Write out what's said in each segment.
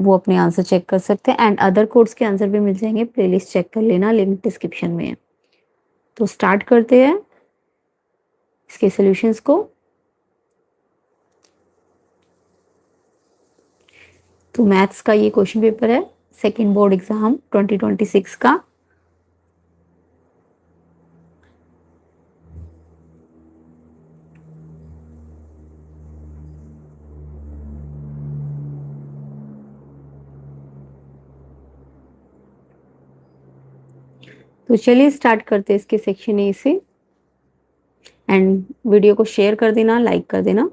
वो अपने answer check कर सकते हैं एंड अदर कोर्स के आंसर भी मिल जाएंगे, प्लेलिस्ट चेक कर लेना, लिंक डिस्क्रिप्शन में है। तो स्टार्ट करते हैं इसके सॉल्यूशंस को। तो मैथ्स का ये क्वेश्चन पेपर है, सेकेंड बोर्ड एग्जाम 2026 का। तो चलिए स्टार्ट करते हैं इसके सेक्शन ए से एंड वीडियो को शेयर कर देना, लाइक कर देना।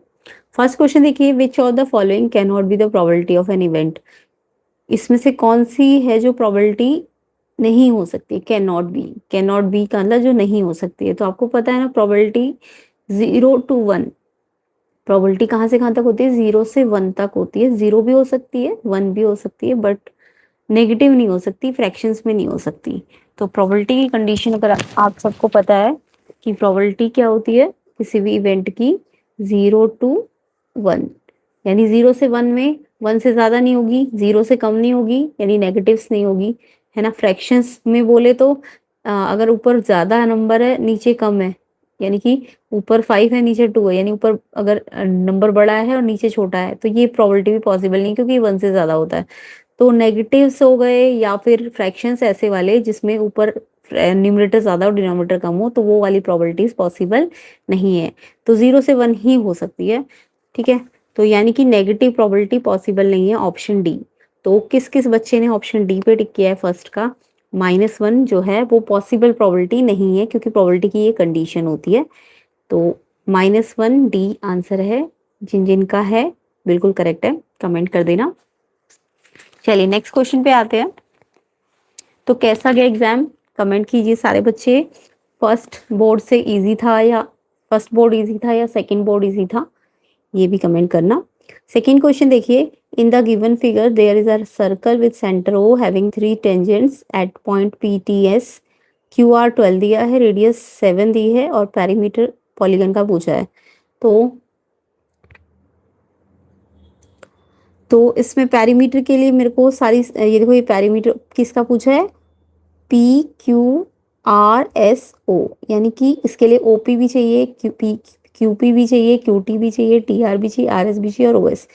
फर्स्ट क्वेश्चन देखिए, which of the following can not be the probability of an event. इसमें से कौन सी है जो प्रोबेबिलिटी नहीं हो सकती, कैन नॉट बी का मतलब जो नहीं हो सकती है। तो आपको पता है ना प्रोबेबिलिटी 0 to 1, प्रोबेबिलिटी कहाँ से कहाँ तक होती है, 0 से 1 तक होती है। 0 भी हो सकती है, 1 भी हो सकती है, बट नेगेटिव नहीं हो सकती, फ्रैक्शंस में नहीं हो सकती। तो प्रोबेबिलिटी की कंडीशन अगर आप सबको पता है कि प्रोबेबिलिटी क्या होती है किसी भी इवेंट की, 0 to 1, यानी 0 से 1 में 1 से ज्यादा नहीं होगी, 0 से कम नहीं होगी, यानी नेगेटिव्स नहीं होगी, है ना। फ्रैक्शंस में बोले तो अगर ऊपर ज्यादा नंबर है नीचे कम है, यानी कि ऊपर 5 है नीचे 2 है, यानी ऊपर अगर नंबर बड़ा है और नीचे छोटा है, तो ये प्रोबेबिलिटी भी पॉसिबल नहीं क्योंकि 1 से ज्यादा होता है। तो नेगेटिव्स हो गए या फिर फ्रैक्शंस ऐसे वाले जिसमें ऊपर न्यूमरेटर ज्यादा और डिनोमिनेटर कम हो, तो वो वाली प्रोबेबिलिटीज पॉसिबल नहीं है। तो 0 से 1 ही हो सकती है, ठीक है। तो यानी कि नेगेटिव प्रोबेबिलिटी पॉसिबल नहीं है, ऑप्शन डी। तो किस किस बच्चे ने ऑप्शन डी पे टिक किया है फर्स्ट का, -1 जो है वो पॉसिबल प्रोबेबिलिटी नहीं है क्योंकि प्रोबेबिलिटी की ये कंडीशन होती है। तो -1 डी आंसर है। जिन जिन का है बिल्कुल करेक्ट है, कमेंट कर देना। चलिए नेक्स्ट क्वेश्चन पे आते हैं। तो कैसा गया एग्जाम, कमेंट कीजिए सारे बच्चे। फर्स्ट बोर्ड से इजी था या फर्स्ट बोर्ड इजी था या सेकंड बोर्ड इजी था, ये भी कमेंट करना। सेकंड क्वेश्चन देखिए, in the given figure there is a circle with centre O having 3 tangents at point PTS, QR 12 दिया है, रेडियस 7 दी है और पेरीमीटर पॉलीगन का पूछा है। तो इसमें पेरीमीटर के लिए मेरे को सारी ये देखो, ये पेरीमीटर किसका पूछा है, PQRSO, यानी कि इसके लिए OP भी चाहिए, QP भी चाहिए, QT भी चाहिए, TR भी चाहिए, RS भी चाहिए और OS।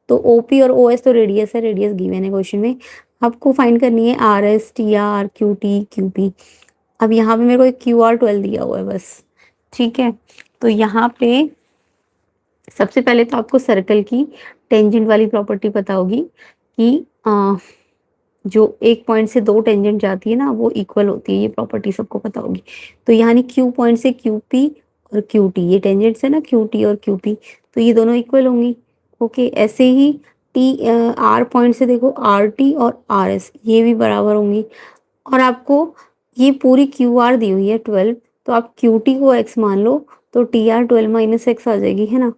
तो OP और OS तो रेडियस है, रेडियस गिवन है क्वेश्चन में। आपको फाइंड करनी है RS, TR, QT, QP। अब यहाँ पे मेरे को एक QR 12 दिया हुआ है बस, ठीक है। तो यहाँ पे सबसे पहले तो आपको सर्कल की टेंजेंट वाली प्रॉपर्टी पता होगी कि जो एक पॉइंट से 2 टेंजेंट जाती है ना वो इक्वल होती है, ये प्रॉपर्टी सबको पता होगी। तो यानी Q पॉइंट से QP और QT, ये टेंजेंट्स है ना QT और QP, तो ये दोनों इक्वल होंगी। ओके, ऐसे ही R पॉइंट से देखो RT और RS, ये भी बराबर होंगी। और आपको ये पूरी QR दी हुई है 12, तो आप QT को x मान लो, तो TR 12 - x आ जाएगी, है ना।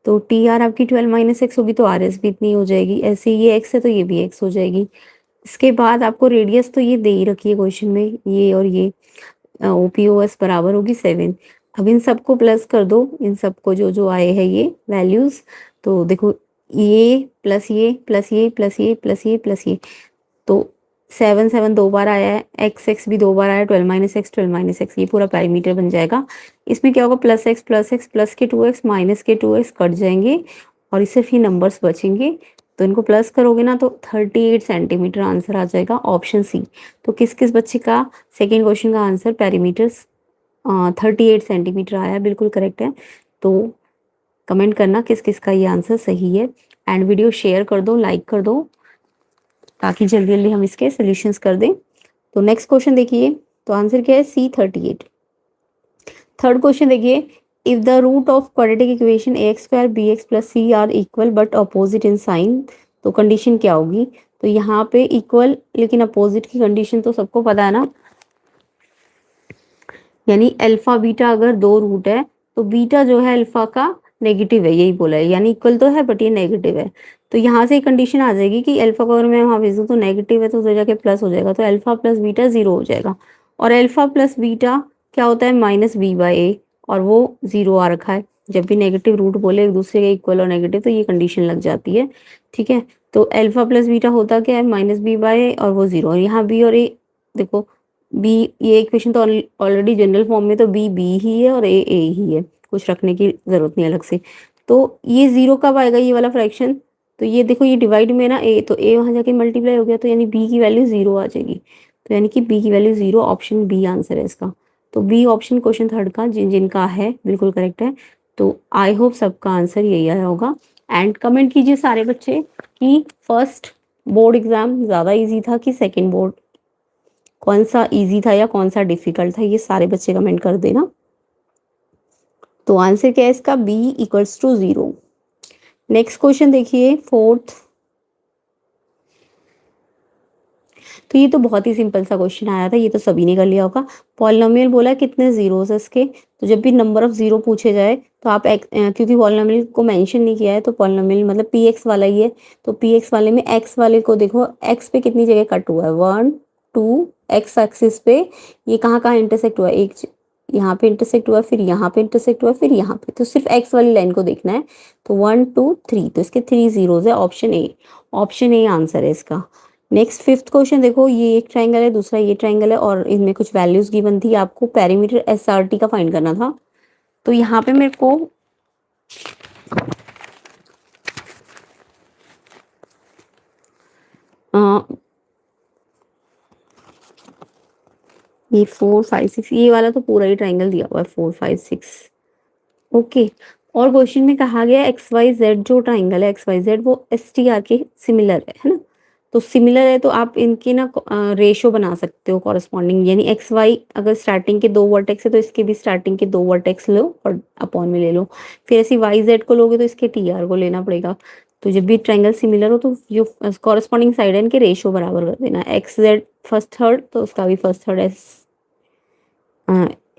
तो TR आपकी 12 - x होगी तो RS भी इतनी हो जाएगी। ऐसे ये x है तो ये भी x हो जाएगी। इसके बाद आपको रेडियस तो ये दे ही रखी है क्वेश्चन में, ये और ये OPOS बराबर होगी 7। अब इन सबको प्लस कर दो, इन सबको जो जो आए हैं ये वैल्यूज। तो देखो ये प्लस ये प्लस ये प्लस ये प्लस ये प्लस ये, तो 7 7 2 बार आया है, x भी 2 बार आया, 12 - x ये पूरा पैरामीटर बन जाएगा। इसमें क्या होगा, +x प्लस के 2x माइनस के 2x कट जाएंगे और इससे फिर नंबर्स बचेंगे। तो इनको प्लस करोगे ना तो 38 सेंटीमीटर आंसर आ जाएगा, ऑप्शन सी। तो किस किस बच्चे का सेकेंड क्वेश्चन का आंसर पैरीमीटर 38 सेंटीमीटर आया, बिल्कुल करेक्ट है। तो कमेंट करना किस किस का ये आंसर सही है एंड वीडियो शेयर कर दो, लाइक कर दो, ताकि जल्दी जल्दी हम इसके सोल्यूशंस कर दें। तो नेक्स्ट क्वेश्चन देखिए, तो आंसर क्या है, C38। थर्ड क्वेश्चन देखिए, if the root of quadratic equation ax² bx + c are equal but opposite in sign, तो कंडीशन क्या होगी। तो यहाँ पे इक्वल लेकिन अपोजिट की कंडीशन तो सबको पता है ना, यानी अल्फा बीटा अगर 2 रूट है तो बीटा जो है अल्फा का नेगेटिव है, यही बोला है, यानी इक्वल तो है बट ये नेगेटिव है। तो यहाँ से कंडीशन आ जाएगी कि अल्फा को अगर मैं वहाँ भेज दूँ तो नेगेटिव है तो उधर जाके प्लस हो जाएगा, तो अल्फा प्लस बीटा 0 हो जाएगा। और अल्फा प्लस बीटा क्या होता है, -b/a, और वो 0 आ रखा है। जब भी नेगेटिव रूट बोले एक दूसरे के इक्वल और नेगेटिव तो ये कंडीशन लग जाती है, ठीक है। तो अल्फा प्लस बीटा होता क्या है, माइनस बी बाय ए, और वो जीरो, और यहाँ बी और ए देखो, बी, ये इक्वेशन तो ऑलरेडी जनरल फॉर्म में तो बी बी ही है और ए ही है, कुछ रखने की जरूरत नहीं अलग से। तो ये जीरो कब आएगा ये वाला फ्रैक्शन, तो ये देखो ये डिवाइड में ना ए, तो ए वहां जाके मल्टीप्लाई हो गया, तो यानी बी की वैल्यू जीरो आ जाएगी, तो यानी कि बी की value zero, option B answer है इसका। तो बी ऑप्शन क्वेश्चन थर्ड का जिनका है बिल्कुल करेक्ट है। तो आई होप सबका आंसर यही आया होगा। एंड कमेंट कीजिए सारे बच्चे कि फर्स्ट बोर्ड एग्जाम ज़्यादा इजी था कि सेकंड बोर्ड, कौन सा इजी था या कौन सा डिफिकल्ट था, ये सारे बच्चे कमेंट कर देना। तो आंसर क्या है इसका, B equals to zero. Next question देखिए फोर्थ। तो ये तो बहुत ही सिंपल सा क्वेश्चन आया था, ये तो सभी ने कर लिया होगा। पॉलिनोमियल बोला कितने जीरोस है इसके, तो जब भी नंबर ऑफ जीरो पूछे जाए तो आप क्योंकि पॉलिनोमियल को मेंशन नहीं किया है तो पॉलिनोमियल मतलब पी एक्स वाला ही है, तो पी एक्स वाले में एक्स वाले को देखो एक्स पे कितनी जगह कट हुआ है, 1 2, एक्स एक्सिस पे ये कहाँ कहाँ इंटरसेक्ट हुआ है, एक यहाँ पे इंटरसेक्ट हुआ है, फिर यहाँ पे इंटरसेक्ट हुआ है, फिर यहाँ पे, तो सिर्फ एक्स वाली लाइन को देखना है। तो 1 2 3, तो इसके 3 जीरोज है, option A, option A answer है इसका। नेक्स्ट फिफ्थ क्वेश्चन देखो, ये एक ट्रायंगल है, दूसरा ये ट्रायंगल है, और इनमें कुछ वैल्यूज गिवन थी, आपको पेरीमीटर एसआरटी का फाइंड करना था। तो यहाँ पे मेरे को ये 4 5 6, ये वाला तो पूरा ही ट्रायंगल दिया हुआ है 4 5 6, ओके। और क्वेश्चन में कहा गया एक्स वाई जेड जो ट्राइंगल है एक्स वाई जेड वो एस टी आर के सिमिलर है ना, तो सिमिलर है तो आप इनके ना रेशो बना सकते हो कॉरस्पॉन्डिंग, यानी एक्स वाई अगर स्टार्टिंग के दो वर्टेक्स है तो इसके भी स्टार्टिंग के दो वर्टेक्स लो और अपॉन में ले लो, फिर ऐसी वाई जेड को लोगे तो इसके टी आर को लेना पड़ेगा। तो जब भी ट्राइंगल सिमिलर हो तो जो कॉरस्पॉन्डिंग साइड है इनके रेशो बराबर कर देना, एक्स जेड फर्स्ट थर्ड तो उसका भी first third,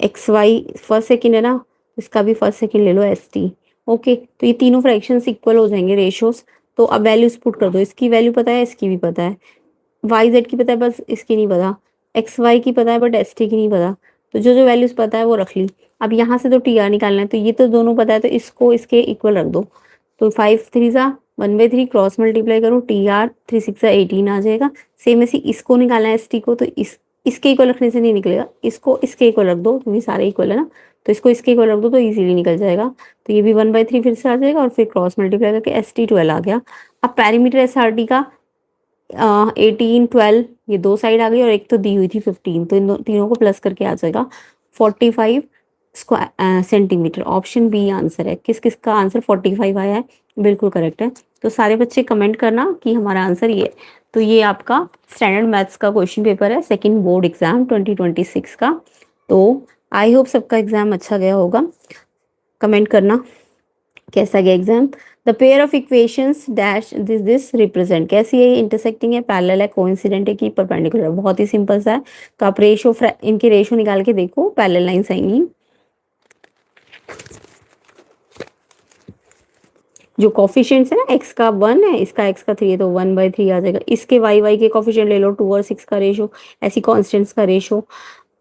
X Y first second है ना, इसका भी फर्स्ट सेकेंड ले लो एस टी, ओके। तो ये तीनों फ्रैक्शंस इक्वल हो जाएंगे रेशियोज। तो अब वैल्यूज पुट कर दो, इसकी वैल्यू पता है, इसकी भी पता है, वाई जेड की पता है बस इसकी नहीं पता, एक्स वाई की पता है बट एस टी की नहीं पता, तो जो जो वैल्यूज पता है वो रख ली। अब यहाँ से तो टी आर निकालना है, तो ये तो दोनों पता है तो इसको इसके इक्वल रख दो, तो 5 3 सा 1/3 क्रॉस मल्टीप्लाई करो, टी आर 3 6 18 आ जाएगा। सेम ऐसे इसको निकालना है एस टी को, तो इसके इक्वल रखने से नहीं निकलेगा, इसको इसके इक्वल रख दो क्योंकि सारे इक्वल है ना, तो इसको इसके इक्वल रख दो तो इजीली निकल जाएगा। तो ये भी 1/3 फिर से आ जाएगा और फिर क्रॉस मल्टीप्लाई करके एस टी 12 आ गया। अब पैरीमीटर एस आर टी का 18 12 ये दो साइड आ गई और एक तो दी हुई थी 15, तो इन तीनों को प्लस करके आ जाएगा 45 square centimetre, option B answer है। किस किस का आंसर 45 आया है, बिल्कुल करेक्ट है। तो सारे बच्चे कमेंट करना कि हमारा आंसर ये है। तो ये आपका स्टैंडर्ड मैथ्स का क्वेश्चन पेपर है, सेकंड बोर्ड एग्जाम 2026 का। तो आई होप सबका एग्जाम अच्छा गया होगा, कमेंट करना कैसा गया exam. The pair of equations dash this represent, कैसी है, इंटरसेक्टिंग है, पैरेलल है, कोइंसिडेंट है कि परपेंडिकुलर, बहुत ही सिंपल सा है। तो आप रेशो इनके रेशो निकाल के देखो, पैरेलल लाइंस आएंगी। जो कॉफिशिएंट्स है ना, एक्स का 1 है, इसका एक्स का 3 है, तो 1/3 आ जाएगा। इसके वाई वाई के कॉफिशिएंट ले लो 2 और 6 का रेशो, ऐसी कॉन्स्टेंट्स का रेशो।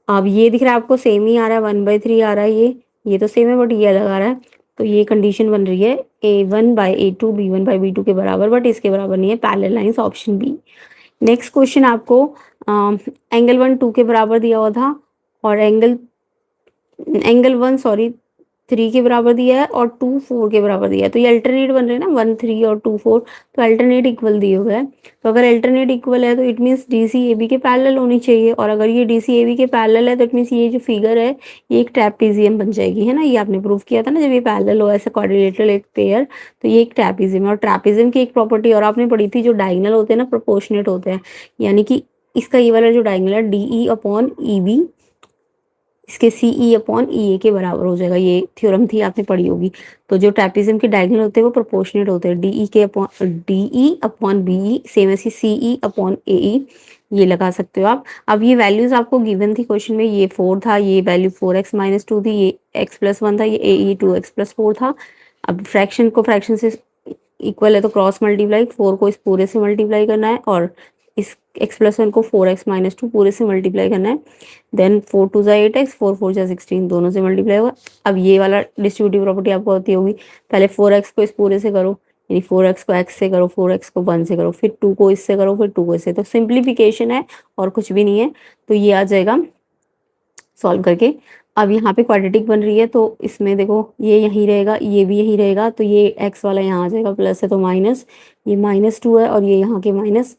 अब ये दिख रहा है आपको सेम ही आ रहा है, 1/3 आ रहा है, ये तो सेम है बट ये अलग आ रहा है। तो ये कंडीशन बन रही है A1/A2 B1/B2 के बराबर, बट इसके बराबर नहीं है, parallel lines, option B. Next question आपको एंगल 1 2 के बराबर दिया हुआ था और एंगल 1 सॉरी 3 के बराबर दिया है और 2 4 के बराबर दिया है। तो ये अल्टरनेट बन रहे हैं ना, 1 3 और 2 4, तो अल्टरनेट इक्वल दिए हुए हैं। तो अगर अल्टरनेट इक्वल है तो it means D C A B के पैरेलल होनी चाहिए, और अगर ये डी सी ए बी के पैरेलल है तो इट मीन्स ये जो फिगर है ये एक ट्रैपेजियम बन जाएगी, है ना, ये आपने प्रूव किया था ना, जब ये पैरेलल हो ऐसे क्वाड्रिलेटरल एक पेयर, तो ये एक ट्रैपेजियम है। और ट्रैपेजियम की एक प्रॉपर्टी और आपने पढ़ी थी, जो डायगोनल होते हैं ना प्रोपोर्शनेट होते हैं, यानी कि इसका ये वाला जो डायगोनल है D E upon E B इसके सी ई अपॉन ई ए के बराबर हो जाएगा, ये थ्योरम थी आपने पढ़ी होगी। तो जो ट्रैपेजियम के डायगोनल होते हैं वो प्रोपोर्शनेट होते हैं, D E upon B E, same ऐसी सी ई अपॉन ए ई, ये लगा सकते हो आप। अब ये वैल्यूज आपको गिवन थी क्वेश्चन में, ये 4 था, ये वैल्यू 4x-2 थी, ये x+1 था, ये ए ई 2x+4 था। अब फ्रैक्शन को फ्रैक्शन से इक्वल है तो क्रॉस मल्टीप्लाई, 4 को इस पूरे से मल्टीप्लाई करना है और इस x+1 को 4x-2 पूरे से मल्टीप्लाई करना है। देन 4 2 8x 4 4 16 दोनों से मल्टीप्लाई होगा। अब ये वाला डिस्ट्रीब्यूटिव प्रॉपर्टी आपको होती होगी, पहले 4x को इस पूरे से करो, यानी 4x को x से करो, 4x को 1 से करो, फिर 2 को इससे करो, फिर 2 को इससे, तो सिंप्लीफिकेशन है और कुछ भी नहीं है। तो ये आ जाएगा सॉल्व करके। अब यहाँ पे क्वाड्रेटिक बन रही है तो इसमें देखो ये यहीं रहेगा, ये भी यहीं रहेगा, तो ये x वाला यहाँ आ जाएगा, प्लस है तो माइनस, ये -2 है और ये यहाँ के माइनस,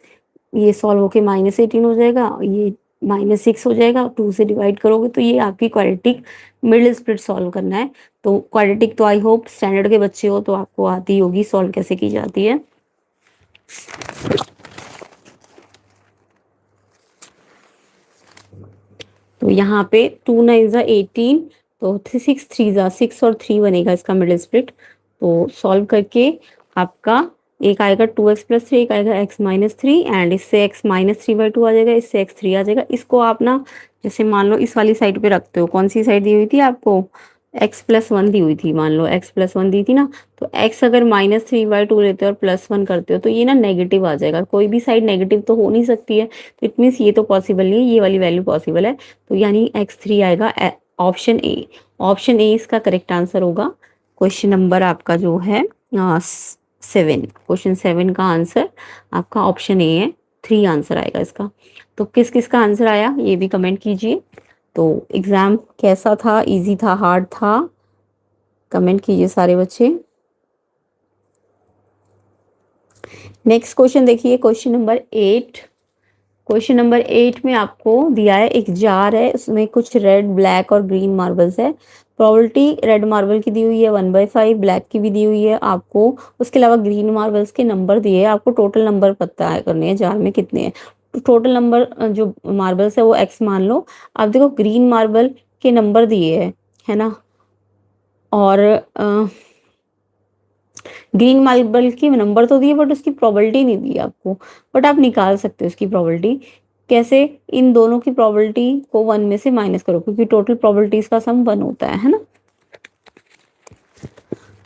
ये सॉल्व होके -18 हो जाएगा, ये -6 हो जाएगा, 2 से डिवाइड करोगे तो ये आपकी क्वाड्रेटिक मिडिल स्प्लिट सॉल्व करना है। तो क्वाड्रेटिक तो आई होप स्टैंडर्ड के बच्चे हो तो आपको आती होगी सॉल्व कैसे की जाती है। तो यहाँ पे 2 9 ज़ा 18, तो 6 3 ज़ा 6 और 3 बनेगा इसका मिडिल स्प्लिट। तो सॉल्व करके आपका एक आएगा 2x + 3, एक आएगा x - 3 एंड इससे x - 3/2 आ जाएगा, इससे x 3 आ जाएगा। इसको आप ना जैसे मान लो इस वाली साइड पे रखते हो, कौन सी साइड दी हुई थी आपको, x + 1 दी हुई थी, मान लो x + 1 दी थी ना, तो x अगर -3/2 लेते हो और +1 करते हो तो ये ना नेगेटिव आ जाएगा, कोई भी साइड नेगेटिव तो हो नहीं सकती है, तो इट मीन्स ये तो पॉसिबल नहीं है, ये वाली वैल्यू पॉसिबल है, तो यानी x 3 आएगा। ऑप्शन ए, ऑप्शन ए इसका करेक्ट आंसर होगा। क्वेश्चन नंबर आपका जो है 7, क्वेश्चन 7 का आंसर आपका ऑप्शन ए है, 3 आंसर आएगा इसका। तो किस किस का आंसर आया ये भी कमेंट कीजिए। तो एग्जाम कैसा था, इजी था, हार्ड था, कमेंट कीजिए सारे बच्चे। नेक्स्ट क्वेश्चन देखिए, क्वेश्चन नंबर 8। क्वेश्चन नंबर 8 में आपको दिया है एक जार है, उसमें कुछ रेड, ब्लैक और ग्रीन मार्बल्स है। प्रोबेबिलिटी रेड मार्बल की दी हुई है 1/5, ब्लैक की भी दी हुई है आपको, उसके अलावा ग्रीन मार्बल्स के नंबर दिए हैं आपको, टोटल नंबर पता है करने हैं जार में कितने हैं। टोटल नंबर जो मार्बल्स है वो x मान लो। अब देखो ग्रीन मार्बल के नंबर दिए है ना, और ग्रीन मार्बल की नंबर तो दिए बट उसकी प्रोबेबिलिटी नहीं दी आपको, बट आप निकाल सकते हो इसकी प्रोबेबिलिटी। कैसे, इन दोनों की प्रोबेबिलिटी को 1 में से माइनस करो, क्योंकि टोटल प्रोबेबिलिटीज का सम 1 होता है ना।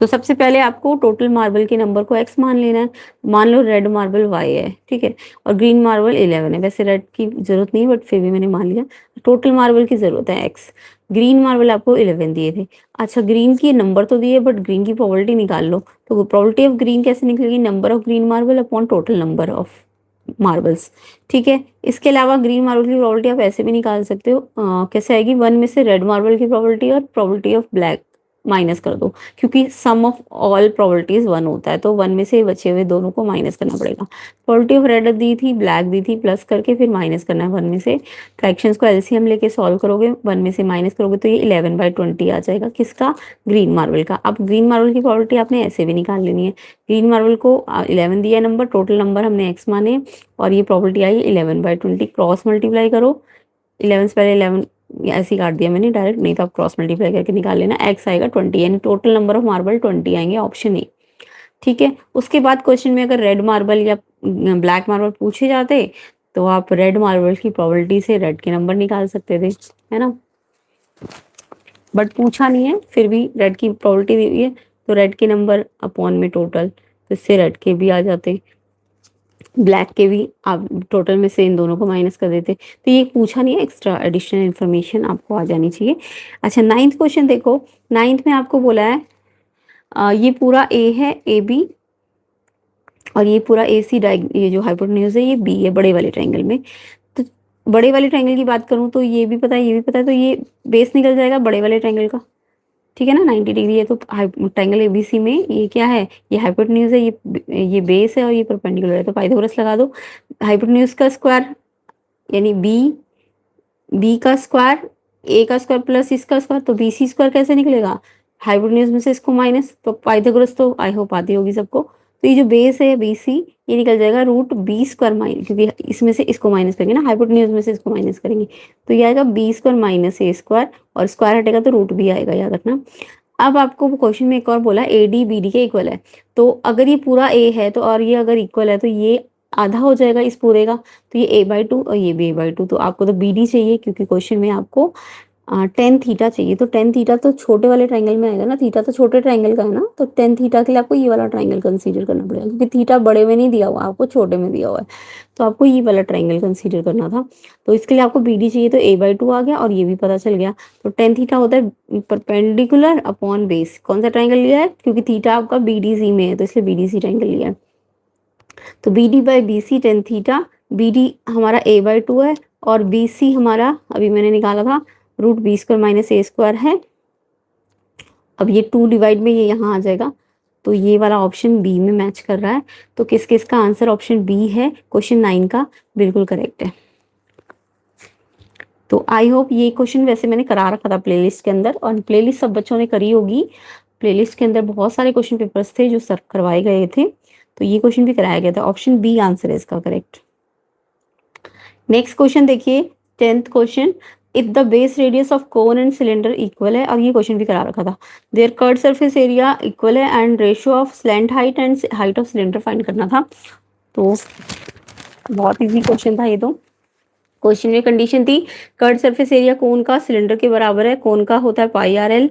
तो सबसे पहले आपको टोटल मार्बल के नंबर को x मान लेना है। मान लो रेड मार्बल y है, ठीक है, और ग्रीन मार्बल 11 है, वैसे रेड की जरूरत नहीं है बट फिर भी मैंने मान लिया। टोटल मार्बल की जरूरत है x, ग्रीन मार्बल आपको 11 दिए थे। अच्छा, ग्रीन की नंबर तो दिए बट ग्रीन की प्रोबेबिलिटी निकाल लो, तो प्रोबेबिलिटी ऑफ ग्रीन कैसे निकलेगी, number of green marble upon total number of marbles, ठीक है। इसके अलावा ग्रीन मार्बल की प्रोबेबिलिटी आप ऐसे भी निकाल सकते हो, कैसे आएगी, 1 में से रेड मार्बल की प्रोबेबिलिटी और प्रोबेबिलिटी ऑफ ब्लैक माइनस कर दो, क्योंकि सम ऑफ ऑल प्रोबेबिलिटीज 1 होता है, तो 1 में से बचे हुए दोनों को माइनस करना पड़ेगा। प्रोबेबिलिटी ऑफ रेड दी थी, ब्लैक दी थी, प्लस करके फिर माइनस करना है 1 में से। फ्रैक्शंस को एलसीएम लेके सॉल्व करोगे, 1 में से माइनस करोगे तो ये 11/20 आ जाएगा, किसका, ग्रीन मार्बल का। अब ग्रीन मार्बल की प्रोबेबिलिटी आपने ऐसे भी निकाल लेनी है। ग्रीन मार्बल को 11 दिया नंबर, टोटल नंबर हमने x माने, और ये प्रोबेबिलिटी आई 11/20, क्रॉस मल्टीप्लाई करो, 11 से पहले 11 ऐसे ही काट दिया मैंने डायरेक्ट, नहीं तो आप क्रॉस मल्टीप्लाई करके निकाल लेना, x आएगा 20, यानी टोटल नंबर ऑफ मार्बल 20 आएंगे, ऑप्शन ए, ठीक है। उसके बाद क्वेश्चन में अगर रेड मार्बल या ब्लैक मार्बल पूछे जाते तो आप रेड मार्बल की प्रोबेबिलिटी से रेड के नंबर निकाल सकते थे, है ना, बट पूछा नहीं है, फिर भी रेड की प्रोबेबिलिटी दी हुई है तो रेड के नंबर अपॉन में टोटल, तो इससे रेड के भी आ जाते, ब्लैक के भी, आप टोटल में से इन दोनों को माइनस कर देते। तो ये पूछा नहीं है, एक्स्ट्रा एडिशनल इन्फॉर्मेशन आपको आ जानी चाहिए। अच्छा, 9th क्वेश्चन देखो, 9th में आपको बोला है ये पूरा ए है, ए बी, और ये पूरा ए सी, ये जो हाइपोटेन्यूज है ये बी है बड़े वाले ट्रायंगल में। तो बड़े वाले ट्रायंगल की बात करूँ तो ये भी पता है, ये भी पता है, तो ये बेस निकल जाएगा बड़े वाले ट्रायंगल का, ठीक है ना, 90 डिग्री है, तो ट्रायंगल एबीसी में ये क्या है, ये हाइपोटेन्यूज है, ये बेस है और ये परपेंडिकुलर है, तो पाइथागोरस लगा दो। हाइपोटेन्यूज का स्क्वायर यानी बी का स्क्वायर, ए का स्क्वायर प्लस इसका स्क्वायर, तो बी सी स्क्वायर कैसे निकलेगा, हाइपोटेन्यूज में से इसको माइनस, तो पाइथागोरस तो आई होप आती होगी सबको। तो ये जो बेस है बी सी, ये निकल जाएगा √b² माइनस, क्योंकि इसमें से इसको माइनस करेंगे ना, हाइपोटेन्यूज में से इसको माइनस करेंगे, तो ये आएगा b² माइनस a², और स्क्वायर हटेगा तो √b आएगा, याद रखना। अब आपको क्वेश्चन में एक और बोला ए डी बी डी के इक्वल है, तो अगर ये पूरा ए है तो, और ये अगर इक्वल है तो ये आधा हो जाएगा इस पूरे का, तो ये a/2 और ये b/2, तो आपको तो बी डी चाहिए, क्योंकि क्वेश्चन में आपको टेन थीटा चाहिए, तो टेन थीटा तो छोटे वाले ट्रायंगल में आएगा ना, थीटा तो छोटे ट्रायंगल का है ना, तो टेन थीटा के लिए आपको ये वाला ट्रायंगल कंसीडर करना पड़ेगा, क्योंकि थीटा बड़े में नहीं दिया हुआ, आपको छोटे में दिया हुआ है, तो आपको ये वाला ट्रायंगल कंसीडर करना था। तो इसके लिए आपको बी डी चाहिए, तो a/2 आ गया, और ये भी पता चल गया। तो टेन थीटा होता है परपेंडिकुलर अपॉन बेस। कौन सा ट्रायंगल लिया है, क्योंकि थीटा आपका बी डी सी में है, तो इसलिए बी डी सी ट्रायंगल लिया है। तो B D by B C tan theta, B D हमारा a/2 है, और बी सी हमारा अभी मैंने निकाला था √b² - a² है। अब ये 2 डिवाइड में ये यहाँ आ जाएगा, तो ये वाला ऑप्शन बी में मैच कर रहा है। तो किस किस का आंसर ऑप्शन बी है, क्वेश्चन 9 का बिल्कुल करेक्ट है। तो आई होप ये क्वेश्चन वैसे मैंने करा रखा था प्लेलिस्ट के अंदर, और प्लेलिस्ट सब बच्चों ने करी होगी। प्लेलिस्ट के अंदर बहुत सारे क्वेश्चन पेपर्स थे जो सर करवाए गए थे, तो ये क्वेश्चन भी कराया गया था। ऑप्शन बी आंसर है इसका करेक्ट। नेक्स्ट क्वेश्चन देखिए, 10th question, if the base radius of cone and cylinder equal है। अब ये क्वेश्चन भी करा रखा था। Their curve surface area equal है and ratio of slant height and height of cylinder find करना था। तो बहुत इजी क्वेश्चन था ये तो। क्वेश्चन में कंडीशन थी कर्व सरफेस एरिया कोन का सिलेंडर के बराबर है, कोन का होता है πr/l,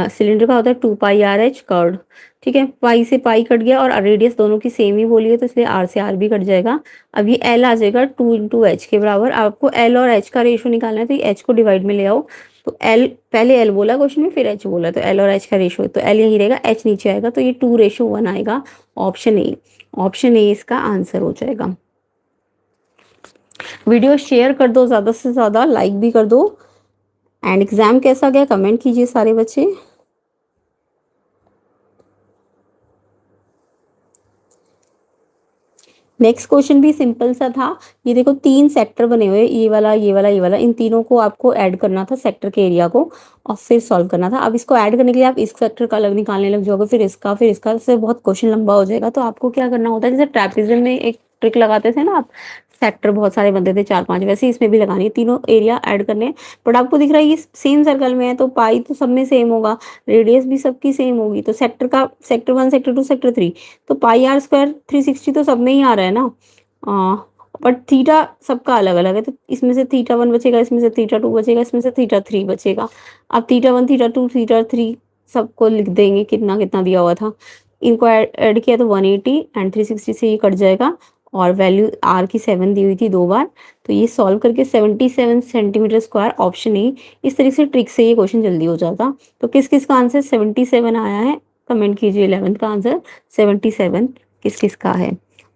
सिलेंडर का होता है 2πr/h कर्व। ठीक है, पाई से पाई कट गया, और रेडियस दोनों की सेम ही बोली है, तो इसलिए r से r भी कट जाएगा। अब ये l आ जाएगा 2 × h के बराबर। आपको l और h का रेशो निकालना है, तो ये h को डिवाइड में ले आओ। तो l पहले l बोला क्वेश्चन में, फिर h बोला, तो l और h का रेशो, तो l यही रहेगा, h नीचे आएगा, तो ये 2:1 आएगा। ऑप्शन ए, ऑप्शन ए इसका आंसर हो जाएगा। वीडियो शेयर कर दो, ज़्यादा से ज़्यादा लाइक भी कर दो। एंड एग्जाम कैसा गया कमेंट कीजिए सारे बच्चे। नेक्स्ट क्वेश्चन भी सिंपल सा था। ये देखो 3 सेक्टर बने हुए, ये वाला, ये वाला, ये वाला, इन तीनों को आपको ऐड करना था सेक्टर के एरिया को, और फिर सॉल्व करना था। अब इसको ऐड करने के लिए आप इस सेक्टर का अलग निकालने लग जाओगे, फिर इसका, फिर इसका, इससे बहुत क्वेश्चन लंबा हो जाएगा। तो आपको क्या करना होता है, जैसे ट्रेपेजियम में एक ट्रिक लगाते थे ना आप, सेक्टर बहुत सारे बनते थे 4-5, वैसे इसमें भी लगानी है, तीनों एरिया ऐड करने। बट आपको दिख रहा है ये सेम सर्कल में है, तो पाई तो सब में सेम होगा, रेडियस भी सबकी सेम होगी, तो सेक्टर का सेक्टर 1, सेक्टर 2, सेक्टर 3, तो πr² 360 तो सब में ही आ रहा है ना। बट थीटा सबका अलग अलग है, तो इसमें से θ1 बचेगा, इसमें से θ2 बचेगा, इसमें से θ3 बचेगा। अब θ1, θ2, θ3 सबको लिख देंगे, कितना कितना दिया हुआ था, इनको ऐड किया तो 180, एंड 360 से ये कट जाएगा, और वैल्यू r की 7 दी हुई थी 2 बार, तो ये सॉल्व करके 77 सेंटीमीटर स्क्वायर, ऑप्शन ए। इस तरीके से ट्रिक से ये क्वेश्चन जल्दी हो जाता। तो किस किस का आंसर 77 आया है, कमेंट कीजिए। 11th का आंसर 77 किस किस का है,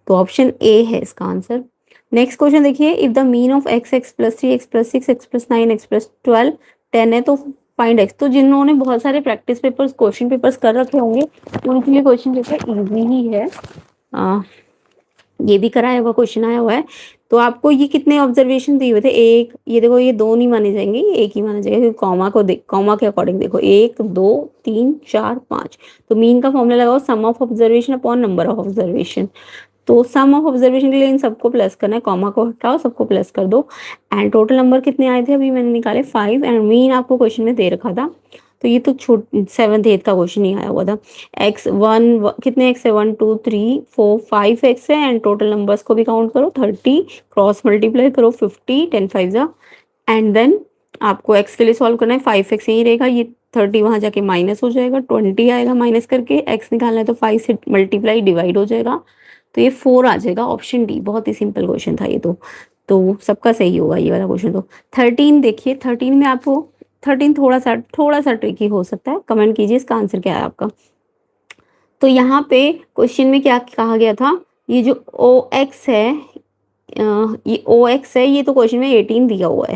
तो ऑप्शन ए है इसका आंसर। नेक्स्ट क्वेश्चन देखिए, if the mean of x + 3 x + 6 x + 9 x + 12 10 है, तो फाइंड x। तो जिन्होंने बहुत सारे प्रैक्टिस पेपर्स, क्वेश्चन पेपर्स कर रखे होंगे, उनके लिए क्वेश्चन पेपर इजी ही है। ये भी कराया हुआ क्वेश्चन आया हुआ है। तो आपको ये कितने ऑब्जर्वेशन दिए हुए थे, एक, ये देखो ये 2 नहीं माने जाएंगे, ये एक ही माना जाएगा, क्योंकि कॉमा को देख, कॉमा के अकॉर्डिंग देखो, 1 2 3 4 5, तो मीन का फॉर्मूला लगाओ, sum of observation upon number of observation. तो सम ऑफ ऑब्जर्वेशन के लिए इन सबको प्लस करना है, कॉमा को हटाओ, सबको प्लस कर दो, एंड टोटल नंबर कितने आए थे अभी मैंने निकाले 5, एंड मीन आपको क्वेश्चन में दे रखा था। तो ये तो 7th 8th का क्वेश्चन ही आया हुआ था। कितने एक्स है, 1 2 3 4 5 एक्स है, एंड टोटल नंबर्स को भी काउंट करो, 30, क्रॉस मल्टीप्लाई करो 50, 10 5 जा, एंड देन आपको एक्स के लिए सॉल्व करना है। 5x यही रहेगा, ये 30 वहां जाके माइनस हो जाएगा, 20 आएगा माइनस करके, एक्स निकालना है तो 5 से मल्टीप्लाई डिवाइड हो जाएगा, तो ये 4 आ जाएगा, ऑप्शन डी। बहुत ही सिंपल क्वेश्चन था ये तो सबका सही होगा ये वाला क्वेश्चन। तो 13 देखिए, 13 में आपको 13 थोड़ा सा ट्रिकी हो सकता है, कमेंट कीजिए इसका आंसर क्या है आपका। तो यहाँ पे क्वेश्चन में क्या कहा गया था, ये जो OX है, ये OX है, ये तो क्वेश्चन में 18 दिया हुआ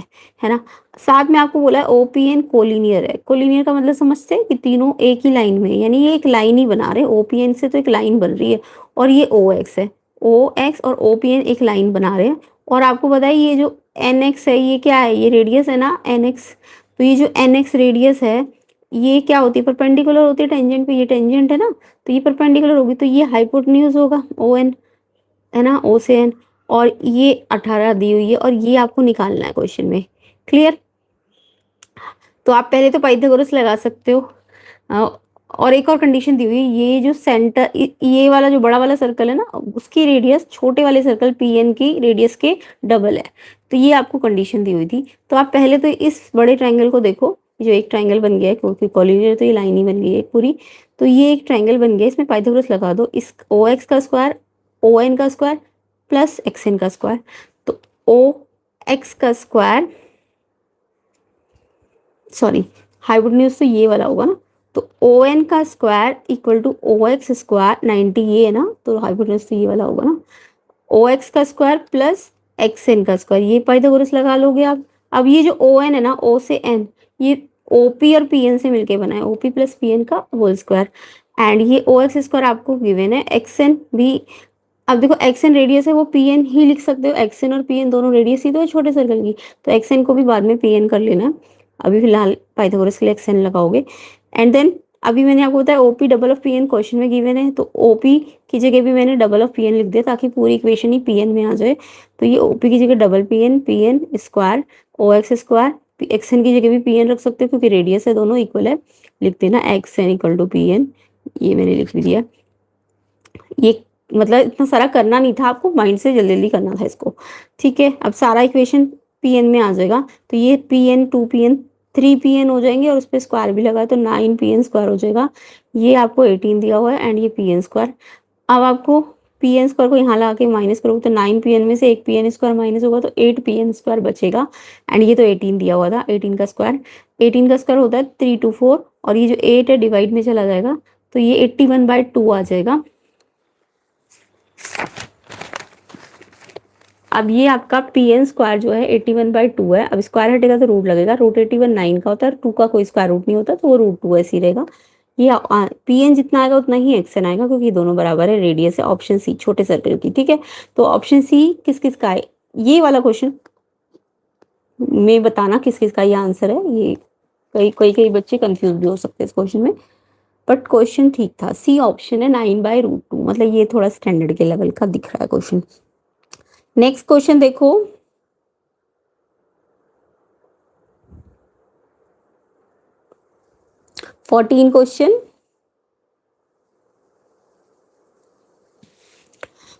है ना। साथ में आपको बोला है OPN कोलिनियर है। कोलिनियर का मतलब समझते हैं कि तीनों एक ही लाइन में, यानी ये एक लाइन ही बना रहे हैं, OPN से तो एक लाइन बन रही है, और ये OX है, OX और OPN एक लाइन बना रहे हैं। और आपको पता है ये जो NX है, ये क्या है, ये रेडियस है ना NX। तो ये जो NX रेडियस है, ये क्या होती है, परपेंडिकुलर होती है टेंजेंट पे, ये टेंजेंट है ना, तो ये परपेंडिकुलर होगी, तो ये हाइपोटेन्यूज होगा ON, है ना, O से N, और ये 18 दी हुई है, और ये आपको निकालना है क्वेश्चन में। क्लियर। तो आप पहले तो पाइथागोरस लगा सकते हो, और एक और कंडीशन दी हुई है, ये जो सेंटर ये वाला जो बड़ा वाला सर्कल है ना, उसकी रेडियस छोटे वाले सर्कल पी एन की रेडियस के डबल है। तो ये आपको कंडीशन दी हुई थी। तो आप पहले तो इस बड़े ट्राइंगल को देखो, जो एक ट्राइंगल बन गया है क्योंकि कॉलिनियर, तो ये लाइन ही बन गई है एक पूरी। तो ये एक ट्राइंगल बन गया, इसमें पाइथागोरस लगा दो, इस ओ एक्स का स्क्वायर, ओ एन का स्क्वायर प्लस एक्स एन का स्क्वायर। तो ओ एक्स का स्क्वायर, सॉरी हाइपोटेन्यूज तो ये वाला होगा ना, तो ओ एन का square equal to O X square 90, ये है ना, तो हाइपोटेन्यूज तो ये वाला होगा ना, ओ एक्स का स्क्वायर प्लस एक्स एन का स्क्वायर, ये पाइथागोरस लगा लोगे आप। अब ये जो ओ एन है ना, ओ से एन, ये ओ पी और पी एन से मिलके बना है, O P plus P N का होल स्क्वायर। एंड ये ओ एक्स स्क्वायर आपको गिवन है, एक्स एन भी, अब देखो एक्स एन रेडियस है, वो पी एन ही लिख सकते हो, एक्स एन और पी एन दोनों रेडियस ही तो है छोटे सर्कल की, तो एक्स एन को भी बाद में पी एन कर लेना। अभी फिलहाल पाइथागोरस के लिए एक्स एन लगाओगे। एंड देन अभी मैंने आपको बताया OP double of P N question में गिवन है, तो ओपी की जगह भी मैंने डबल ऑफ पी एन लिख दिया ताकि पूरी इक्वेशन ही पी एन में आ जाए। तो ये ओपी की जगह डबल पी एन स्क्वायर ओ एक्स स्क्वायर, एक्स एन की जगह भी पी एन रख सकते हो क्योंकि रेडियस है, दोनों इक्वल है, लिख देना X N equal to P N, ये मैंने लिख भी दिया। ये मतलब इतना सारा करना नहीं था आपको, माइंड से जल्दी जल्दी करना था इसको। ठीक है, अब सारा इक्वेशन पी एन में आ जाएगा, तो ये P N 2 P N 3 P N हो जाएंगे, और उस पर स्क्वायर भी लगा तो 9 पी एन स्क्वायर हो जाएगा। ये आपको 18 दिया हुआ है, एंड ये पी एन स्क्वायर। अब आपको पी एन स्क्वायर को यहाँ ला के माइनस करोगे तो 9 पी एन में से एक पी एन स्क्वायर माइनस होगा तो 8 पी एन स्क्वायर बचेगा। एंड ये तो 18 दिया हुआ था, 18 का स्क्वायर होता है 3 to 4, और ये जो 8 है डिवाइड में चला जाएगा, तो ये 81/2 आ जाएगा। अब ये आपका पी एन स्क्वायर जो है 81/2 है। अब स्क्वायर हटेगा तो रूट लगेगा, रूट 81 9 का होता है, 2 का कोई स्क्वायर रूट नहीं होता, तो वो रूट 2 ऐसे ही रहेगा। ये पी एन जितना आएगा उतना ही एक्स एन आएगा क्योंकि ये दोनों बराबर है, रेडियस है, ऑप्शन सी छोटे सर्कल की। ठीक है, तो ऑप्शन सी किस किस का है, ये वाला क्वेश्चन में बताना किस किस का ये आंसर है। ये कई बच्चे कंफ्यूज भी हो सकते हैं इस क्वेश्चन में, बट क्वेश्चन ठीक था। सी ऑप्शन है 9/√2, मतलब ये थोड़ा स्टैंडर्ड के लेवल का दिख रहा है क्वेश्चन। नेक्स्ट क्वेश्चन देखो, क्वेश्चन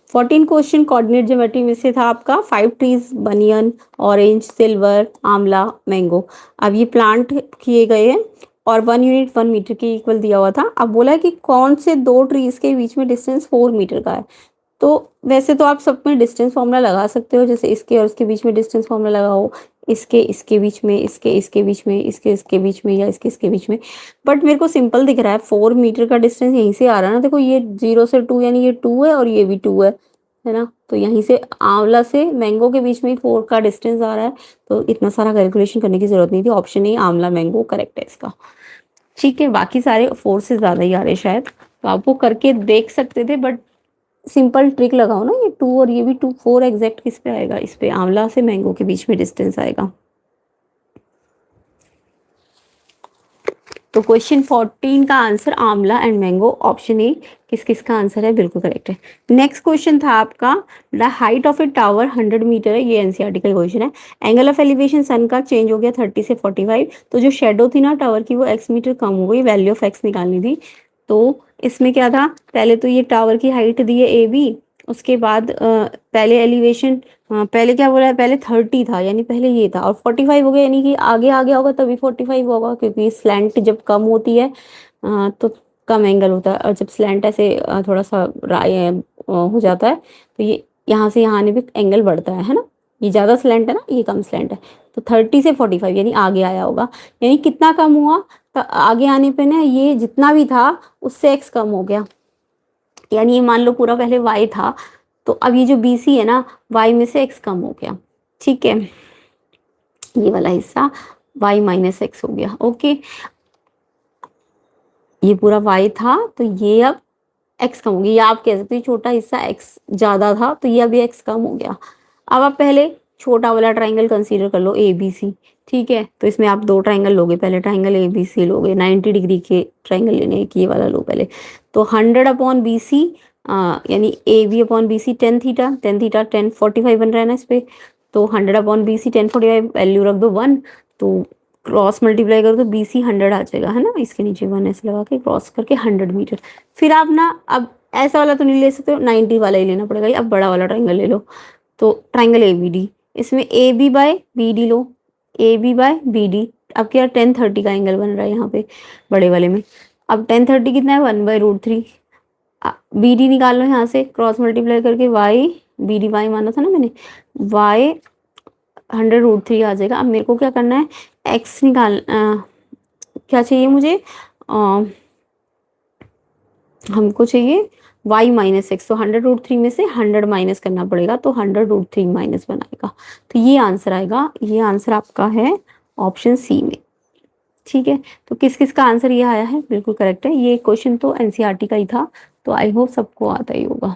14 क्वेश्चन कोऑर्डिनेट ज्योमेट्री में से था आपका 5 ट्रीज, बनियन, ऑरेंज, सिल्वर, आंवला, मैंगो। अब ये प्लांट किए गए हैं और 1 यूनिट 1 मीटर के इक्वल दिया हुआ था। अब बोला है कि कौन से दो ट्रीज के बीच में डिस्टेंस 4 मीटर का है। तो वैसे तो आप सब में डिस्टेंस फॉर्मूला लगा सकते हो, जैसे इसके और इसके बीच में डिस्टेंस फॉर्मूला लगाओ, इसके बीच में, इसके बीच में, इसके बीच में, या इसके बीच में। बट मेरे को सिंपल दिख रहा है, 4 मीटर का डिस्टेंस यहीं से आ रहा है ना, देखो ये 0 से 2 यानी ये 2 है और ये भी 2 है ना, तो यहीं से आंवला से मैंगो के बीच में 4 का डिस्टेंस आ रहा है, तो इतना सारा कैलकुलेशन करने की जरूरत नहीं थी। ऑप्शन ए आंवला मैंगो करेक्ट है इसका। ठीक है, बाकी सारे 4 से ज्यादा ही आ रहे शायद, तो आप वो करके देख सकते थे, बट सिंपल ट्रिक लगाओ ना, ये 2 और ये भी 2, 4 एग्जैक्ट किस पे आएगा, इस पे आंवला से मैंगो के बीच में डिस्टेंस आएगा। तो क्वेश्चन 14 का आंसर आंवला एंड मैंगो, ऑप्शन ए किस किस का आंसर है, बिल्कुल करेक्ट है। नेक्स्ट क्वेश्चन था आपका, the height of a tower 100 metre है, ये एनसीईआरटी का क्वेश्चन है। एंगल ऑफ एलिवेशन सन का चेंज हो गया 30 से 45, तो जो शेडो थी ना टावर की वो x मीटर कम हो गई, वैल्यू ऑफ x निकालनी थी। तो इसमें क्या था, पहले तो ये टावर की हाइट दी है ए बी, उसके बाद पहले एलिवेशन, पहले क्या बोला है, पहले 30 था यानी पहले ये था, और 45 हो गया यानी कि आगे आ गया होगा तभी 45 होगा, क्योंकि स्लैंट जब कम होती है तो कम एंगल होता है, और जब स्लैंट ऐसे थोड़ा सा हो जाता है तो ये यहाँ से यहाँ आने पे एंगल बढ़ता है ना, ये ज़्यादा स्लैंट है ना, ये कम स्लैंट है, तो 30 से 45 यानी आगे आया होगा। यानी कितना कम हुआ, तो आगे आने पे ना ये जितना भी था उससे एक्स कम हो गया, यानी ये मान लो पूरा पहले y था, तो अब ये जो BC है ना, y में से x कम हो गया। ठीक है, ये वाला हिस्सा y माइनस एक्स हो गया। ओके, ये पूरा y था तो ये अब x कम हो गया, या आप कह सकते हो छोटा हिस्सा x ज्यादा था तो ये अभी x कम हो गया। अब आप पहले छोटा वाला ट्राइंगल कंसीडर कर लो ABC। ठीक है, तो इसमें आप दो ट्राइंगल लोगे, पहले ट्राइंगल ABC लोगे, 90 डिग्री के ट्राइंगल लेने हैं, ये वाला लो पहले। तो 100/BC यानी AB/BC टेन थीटा 10 45 बन रहा है ना इस पे, तो 100/BC 10 45 वैल्यू रख दो 1, तो क्रॉस मल्टीप्लाई करो तो BC 100 आ जाएगा, है ना, इसके नीचे 1 ऐसे लगा के क्रॉस करके 100 मीटर। फिर आप ना अब ऐसा वाला तो नहीं ले सकते हो, 90 वाला ही लेना पड़ेगा, अब बड़ा वाला ट्राइंगल ले लो। तो ट्राइंगल ABD, इसमें AB बाय BD लो, AB बाय BD। अब क्या 1030 का एंगल बन रहा है यहाँ पे बड़े वाले में। अब 1030 कितना है, 1/√3। BD निकाल लो यहाँ से क्रॉस मल्टीप्लाई करके, y BD y माना था ना मैंने, y 100√3 आ जाएगा। अब मेरे को क्या करना है, x निकाल क्या चाहिए मुझे, हमको चाहिए y माइनस एक्स। तो 100√3 में से 100 माइनस करना पड़ेगा, तो 100√3 माइनस बनाएगा। तो ये आंसर आएगा, ये आंसर आपका है ऑप्शन सी में। ठीक है, तो किस किस का आंसर ये आया है, बिल्कुल करेक्ट है। ये क्वेश्चन तो NCERT का ही था, तो आई होप सबको आता ही होगा।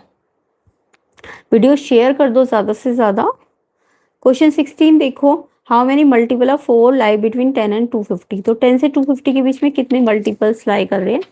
वीडियो शेयर कर दो ज़्यादा से ज़्यादा। क्वेश्चन 16 देखो, how many multiple of 4 lie between 10 and 250। तो 10 से 250 के बीच में कितने मल्टीपल्स लाई कर रहे हैं।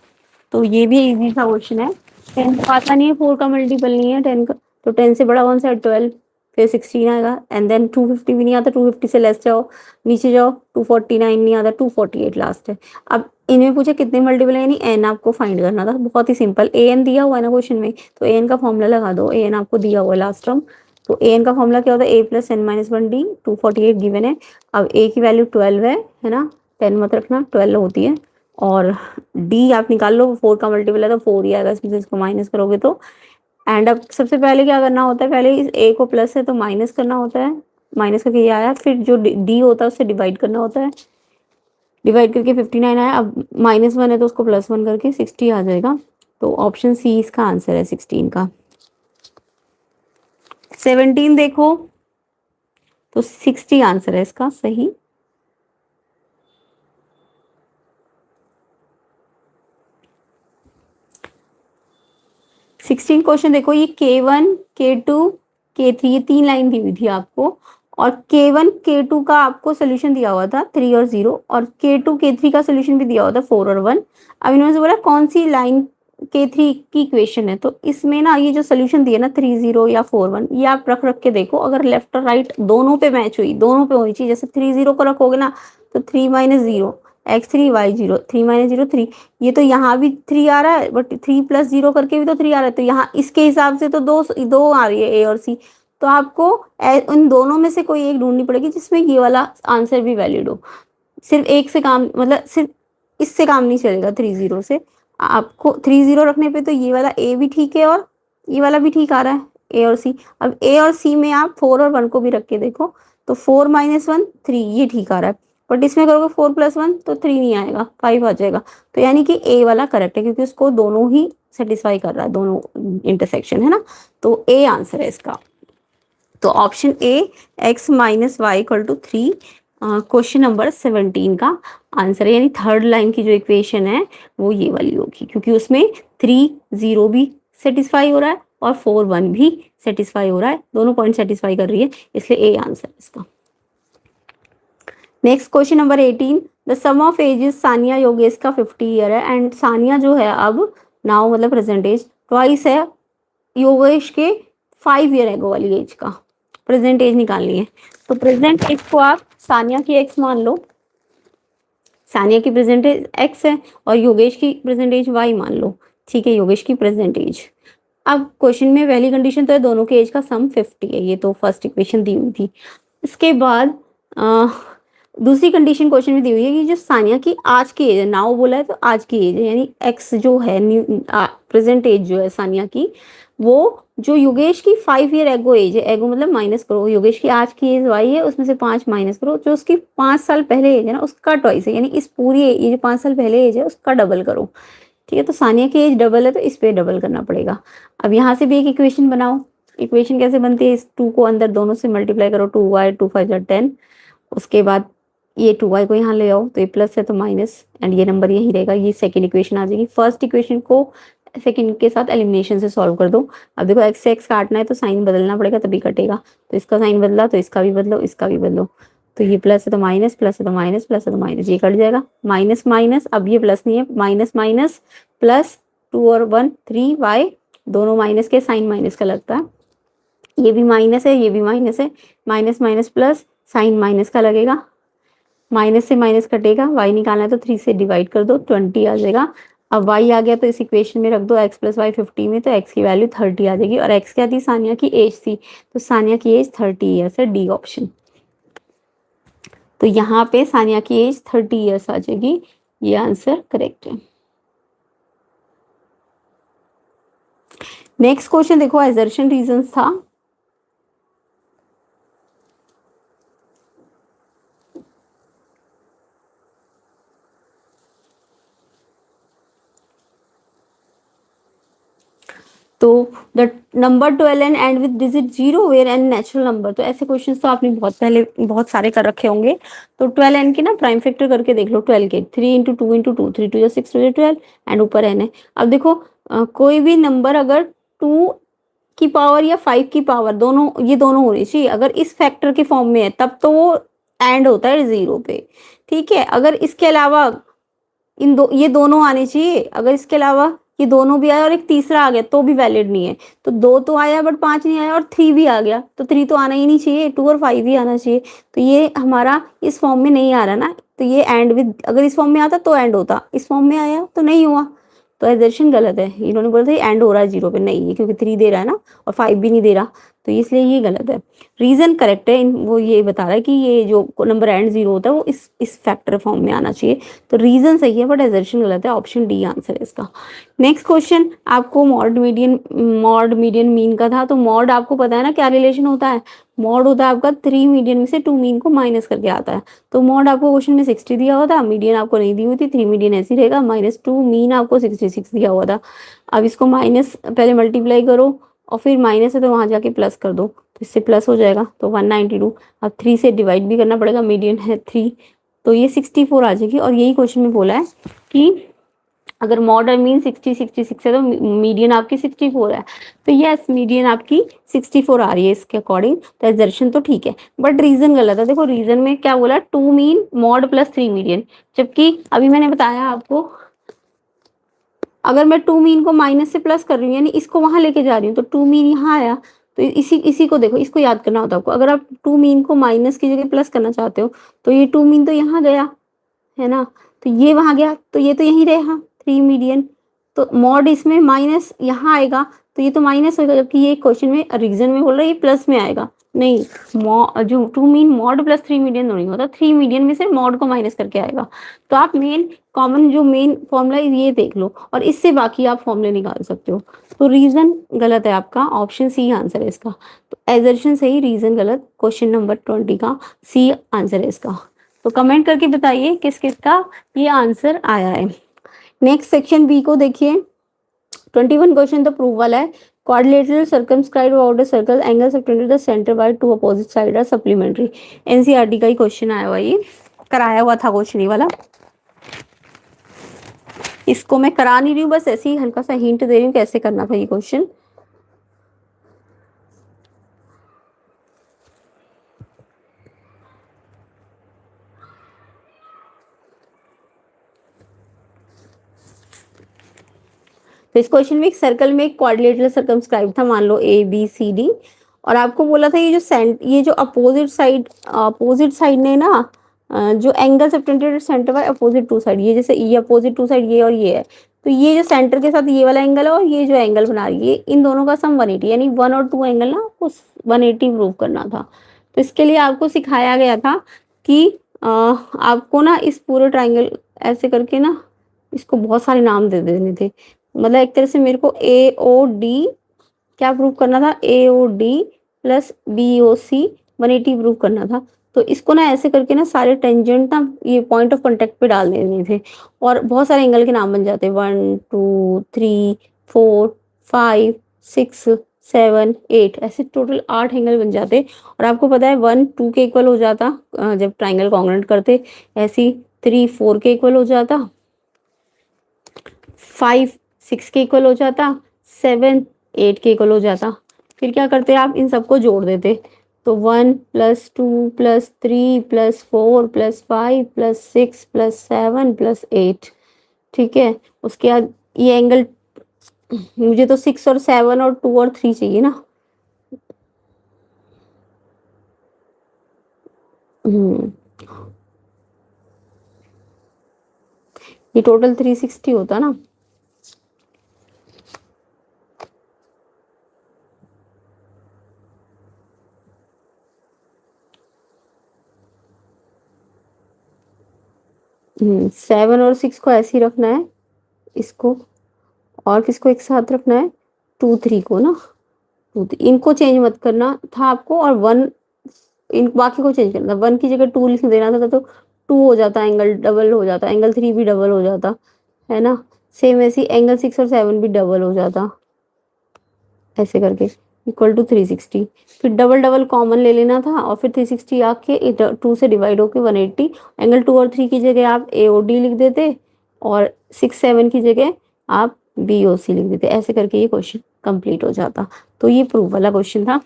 तो ये भी इजी सा क्वेश्चन है। 10 का आता नहीं है, 4 का मल्टीपल नहीं है 10 का, तो 10 से बड़ा कौन सा है, 12, फिर 16 आएगा। एंड देन 250 भी नहीं आता, 250 से लेस जाओ, नीचे जाओ, 249 नहीं आता, 248 लास्ट है। अब इनमें पूछे कितने मल्टीपल है, यानी एन आपको फाइंड करना था, बहुत ही सिंपल। an दिया हुआ है ना क्वेश्चन में, तो an का फॉर्मूला लगा दो। an आपको दिया हुआ है लास्ट टर्म, तो an का फॉर्मूला क्या होता है, a + n-1d। 248 गिवन है। अब a की वैल्यू 12 है ना, 10 मत रखना, 12 होती है। और d आप निकाल लो, 4 का मल्टीपल है तो 4 ही आएगा, इसमें से इसको माइनस करोगे तो। एंड अब सबसे पहले क्या करना होता है, पहले इस a को प्लस है तो माइनस करना होता है, माइनस करके ये आया, फिर जो d होता है उससे डिवाइड करना होता है, डिवाइड करके 59 आया। अब -1 है तो उसको +1 करके 60 आ जाएगा। तो ऑप्शन सी इसका आंसर है 16 का। 17 देखो, तो 60 आंसर है इसका सही। सिक्सटीन क्वेश्चन देखो, ये K1 K2 K3 ये 3 लाइन दी हुई थी आपको, और K1 K2 का आपको सोल्यूशन दिया हुआ था 3 और 0, और K2 K3 का सोल्यूशन भी दिया हुआ था 4 और 1। अब इन्होंने से बोला कौन सी लाइन K3 की इक्वेशन है, तो इसमें ना ये जो सोल्यूशन दिया ना 3 0 या 4 1, ये आप रख रख के देखो, अगर लेफ्ट और राइट दोनों पे मैच हुई, दोनों पे होनी चाहिए। जैसे 3 0 को रखोगे ना, तो 3 - 0 x3 y0, 3 - 0 3, ये तो यहाँ भी 3 आ रहा है, बट 3 + 0 करके भी तो 3 आ रहा है, तो यहाँ इसके हिसाब से तो दो दो आ रही है A और C। तो आपको इन दोनों में से कोई एक ढूंढनी पड़ेगी जिसमें ये वाला आंसर भी वैलिड हो। सिर्फ एक से काम, मतलब सिर्फ इससे काम नहीं चलेगा 3 0 से। आपको 3 0 रखने पे तो ये वाला A भी ठीक है और ये वाला भी ठीक आ रहा है, A और C। अब A और C में आप 4 और 1 को भी रख के देखो, तो 4 - 1 3, ये ठीक आ रहा है। बट इसमें करोगे 4 + 1 तो 3 नहीं आएगा, 5 आ जाएगा। तो यानी कि A वाला करेक्ट है, क्योंकि उसको दोनों ही सेटिस्फाई कर रहा है, दोनों इंटरसेक्शन है ना, तो A आंसर है इसका। तो option A x - y = 3 question number 17 का आंसर है। यानी थर्ड लाइन की जो इक्वेशन है वो ये वाली होगी, क्योंकि उसमें 3 0 भी सेटिस्फाई हो रहा है और 4 1 भी सेटिस्फाई हो रहा है, दोनों पॉइंट सेटिस्फाई कर रही है, इसलिए A आंसर है इसका। Next question number 18, the sum of ages Sania Yogesh का 50 ईयर है, एंड सानिया जो है अब नाउ मतलब प्रेजेंट एज ट्वाइस है योगेश के 5 ईयर एगो वाली एज का। प्रेजेंट एज निकालनी है, तो प्रेजेंट एज को आप सानिया की x मान लो, सानिया की प्रेजेंट एज x है, और योगेश की प्रेजेंट एज y मान लो। ठीक है, योगेश की प्रेजेंट एज। अब क्वेश्चन में पहली कंडीशन तो है दोनों के एज का सम 50 है, ये तो फर्स्ट इक्वेशन दी हुई थी। इसके बाद दूसरी कंडीशन क्वेश्चन में दी हुई है कि जो सानिया की आज की एज है, नाउ बोला है तो आज की एज है, यानी एक्स जो है न्यू प्रेजेंट एज जो है सानिया की, वो जो योगेश की 5 ईयर एगो एज है, एगो मतलब माइनस करो, योगेश की आज की एज वाई है, उसमें से 5 माइनस करो, जो उसकी 5 साल पहले एज है ना उसका ट्वाइस है, यानी इस पूरी ये जो 5 साल पहले एज है उसका डबल करो। ठीक है, तो सानिया की एज डबल है तो इस पे डबल करना पड़ेगा। अब यहाँ से भी एक इक्वेशन बनाओ। इक्वेशन कैसे बनती है, इस 2 को अंदर दोनों से मल्टीप्लाई करो, 2y 2 5 10। उसके बाद ये 2y को यहाँ ले आओ, तो ये प्लस है तो माइनस, एंड ये नंबर यही रहेगा, ये सेकंड इक्वेशन आ जाएगी। फर्स्ट इक्वेशन को सेकंड के साथ एलिमिनेशन से सॉल्व कर दो। अब देखो x से x काटना है तो साइन बदलना पड़ेगा तभी कटेगा, तो इसका साइन बदला तो इसका भी बदलो, इसका भी बदलो। तो ये प्लस है तो माइनस, प्लस है तो माइनस, प्लस है तो माइनस, ये कट जाएगा। माइनस माइनस, अब ये प्लस नहीं है, माइनस माइनस प्लस, 2 और 1 3y, दोनों माइनस के, साइन माइनस का लगता है, ये भी माइनस है ये भी माइनस है, minus minus plus, sign minus का लगेगा। माइनस से माइनस कटेगा, y निकालना है तो 3 से डिवाइड कर दो, 20 आ जाएगा। अब y आ गया तो इस इक्वेशन में रख दो x प्लस वाई 50 में, तो x की वैल्यू 30 आ जाएगी। और x क्या थी, सानिया की एज थी, तो सानिया की एज 30 ईयर्स है, डी ऑप्शन। तो यहाँ पे सानिया की एज 30 ईयर्स आ जाएगी, ये आंसर करेक्ट है। नेक्स्ट क्वेश्चन देखो, एजर्शन रीजंस था। तो the number 12 and end with digit 0 where N natural number. तो ऐसे क्वेश्चंस तो आपने बहुत पहले बहुत सारे कर रखे होंगे। तो 12 एन के ना प्राइम फैक्टर करके देख लो, 12 के 3 into 2 into 2, 3 two 6 two 12 and ऊपर एन है। अब देखो कोई भी नंबर अगर 2 की पावर या 5 की पावर, दोनों ये दोनों होनी चाहिए। अगर इस फैक्टर के फॉर्म में है तब तो वो एंड होता है 0 पे, ठीक है। अगर इसके अलावा ये दोनों आने चाहिए, अगर इसके अलावा ये दोनों भी आया और एक तीसरा आ गया तो भी वैलिड नहीं है। तो 2 तो आया बट 5 नहीं आया, और 3 भी आ गया तो 3 तो आना ही नहीं चाहिए, 2 और 5 ही आना चाहिए। तो ये हमारा इस फॉर्म में नहीं आ रहा ना, तो ये एंड विद, अगर इस फॉर्म में आता तो एंड होता, इस फॉर्म में आया तो नहीं हुआ। तो एजर्शन गलत है। इन्होंने बोला था एंड हो रहा है 0 पे, नहीं है क्योंकि 3 दे रहा है ना और 5 भी नहीं दे रहा, तो इसलिए ये गलत है। रीजन करेक्ट है, वो ये बता रहा है कि ये जो नंबर एंड 0 होता है वो इस फैक्टर फॉर्म में आना चाहिए। तो रीजन सही है बट एजर्शन गलत है, ऑप्शन डी आंसर है इसका। नेक्स्ट क्वेश्चन आपको मॉड मीडियन मीन का था। तो मॉड आपको पता है ना क्या रिलेशन होता है, मॉड होता है आपका 3 मीडियन में से 2 मीन को माइनस करके आता है। तो मॉड आपको क्वेश्चन में 60 दिया हुआ था, मीडियन आपको नहीं दी हुई थी, 3 मीडियन ऐसी रहेगा, -2 मीन आपको 66 दिया हुआ था। अब इसको माइनस पहले मल्टीप्लाई करो और फिर माइनस है तो वहां जाके प्लस कर दो, तो इससे प्लस हो जाएगा तो 192। अब 3 से डिवाइड भी करना पड़ेगा, मीडियन है 3, तो ये 64 आ जाएगी। और यही क्वेश्चन में बोला है कि अगर मॉड मीन 66 है तो मीडियन आपकी 64 है। तो यस, मीडियन आपकी 64 आ रही है इसके अकॉर्डिंग, तो एजर्शन तो ठीक है बट रीजन गलत है। देखो रीजन में क्या बोला, 2 मीन मॉड प्लस 3 मीडियन, जबकि अभी मैंने बताया आपको अगर मैं 2 मीन को माइनस से प्लस कर रही हूँ, यानी इसको वहां लेके जा रही हूँ, तो 2 मीन यहाँ आया, तो इसी इसी को देखो, इसको याद करना होता है आपको। अगर आप 2 मीन को माइनस की जगह प्लस करना चाहते हो तो ये 2 मीन तो यहाँ गया है ना, तो ये वहां गया तो ये तो यहीं रहा 3 मीडियन। तो मॉड इसमें माइनस यहाँ आएगा तो ये तो माइनस होगा, जबकि ये क्वेश्चन में रीजन में बोल रहा है ये प्लस में आएगा। नहीं, जो 2 मीन मॉड प्लस 3 मीडियन नहीं होता, 3 मीडियन में से मॉड को माइनस करके आएगा। तो आप मेन कॉमन जो मेन फॉर्मूला है ये देख लो और इससे बाकी आप फॉर्मूले निकाल सकते हो। तो रीजन गलत है आपका, ऑप्शन सी आंसर है इसका। तो एजर्शन सही, रीजन गलत, क्वेश्चन नंबर 20 का सी आंसर है इसका। तो कमेंट करके बताइए किस किस का ये आंसर आया है। नेक्स्ट सेक्शन बी को देखिए, 21 क्वेश्चन तो प्रूव वाला है। Quadrilateral circumscribe about a circle, angle subtended the centre by two opposite side are supplementary. NCERT का ही क्वेश्चन आया हुआ, ये कराया हुआ था क्वेश्चन ये वाला। इसको मैं करा नहीं रही हूँ, बस ऐसे ही हल्का सा हिंट दे रही हूँ कैसे करना था ये क्वेश्चन। तो इस क्वेश्चन में एक सर्कल में एक क्वाड्रिलेटरल सर्कमस्क्राइब था, मान लो ए बी सी डी, और आपको बोला था ये जो अपोजिट साइड ने ना जो angle subtended centre by opposite to side, ये जैसे ये अपोजिट टू साइड ये और ये है, तो ये जो सेंटर के साथ ये वाला एंगल है और ये जो एंगल बना रही है इन दोनों का सम 180, यानी 1 और 2 एंगल ना आपको 180 प्रूव करना था। तो इसके लिए आपको सिखाया गया था कि आपको ना इस पूरे ट्राइंगल ऐसे करके ना इसको बहुत सारे नाम दे देने थे। मतलब एक तरह से मेरे को ए ओ डी क्या प्रूव करना था, A O D plus B O C 180 prove करना था। तो इसको ना ऐसे करके ना सारे टेंजेंट ना ये पॉइंट ऑफ कांटेक्ट पे डाल देने थे और बहुत सारे एंगल के नाम बन जाते, 1 2 3 4 5 6 7 8, ऐसे टोटल 8 एंगल बन जाते। और आपको पता है 1 2 के इक्वल हो जाता जब ट्राइंगल कॉन्ग्रुएंट करते, ऐसी 3 4 के इक्वल हो जाता, 5 6 के इक्वल हो जाता, 7 8 के इक्वल हो जाता। फिर क्या करते आप इन सबको जोड़ देते, तो 1 plus 2 plus 3 plus 4 plus 5 plus 6 plus 7 plus 8, ठीक है। उसके बाद ये एंगल, मुझे तो 6 और 7 और 2 और 3 चाहिए ना। हम्म ये टोटल 360 होता ना। सेवन और सिक्स को ऐसे ही रखना है, इसको और किसको एक साथ रखना है, टू थ्री को ना, इनको चेंज मत करना था आपको, और वन, इन बाकी को चेंज करना था। वन की जगह टू लिख देना था, तो टू हो जाता, एंगल डबल हो जाता, एंगल थ्री भी डबल हो जाता, है ना। सेम ऐसे एंगल सिक्स और सेवन भी डबल हो जाता, ऐसे करके इक्वल टू 360। फिर डबल डबल कॉमन ले लेना था, और फिर 360 आके टू से डिवाइड होके 180। एंगल टू और थ्री की जगह आप ए ओ डी लिख देते, और सिक्स सेवन की जगह आप बी ओ सी लिख देते, ऐसे करके ये क्वेश्चन कंप्लीट हो जाता। तो ये प्रूफ वाला क्वेश्चन था।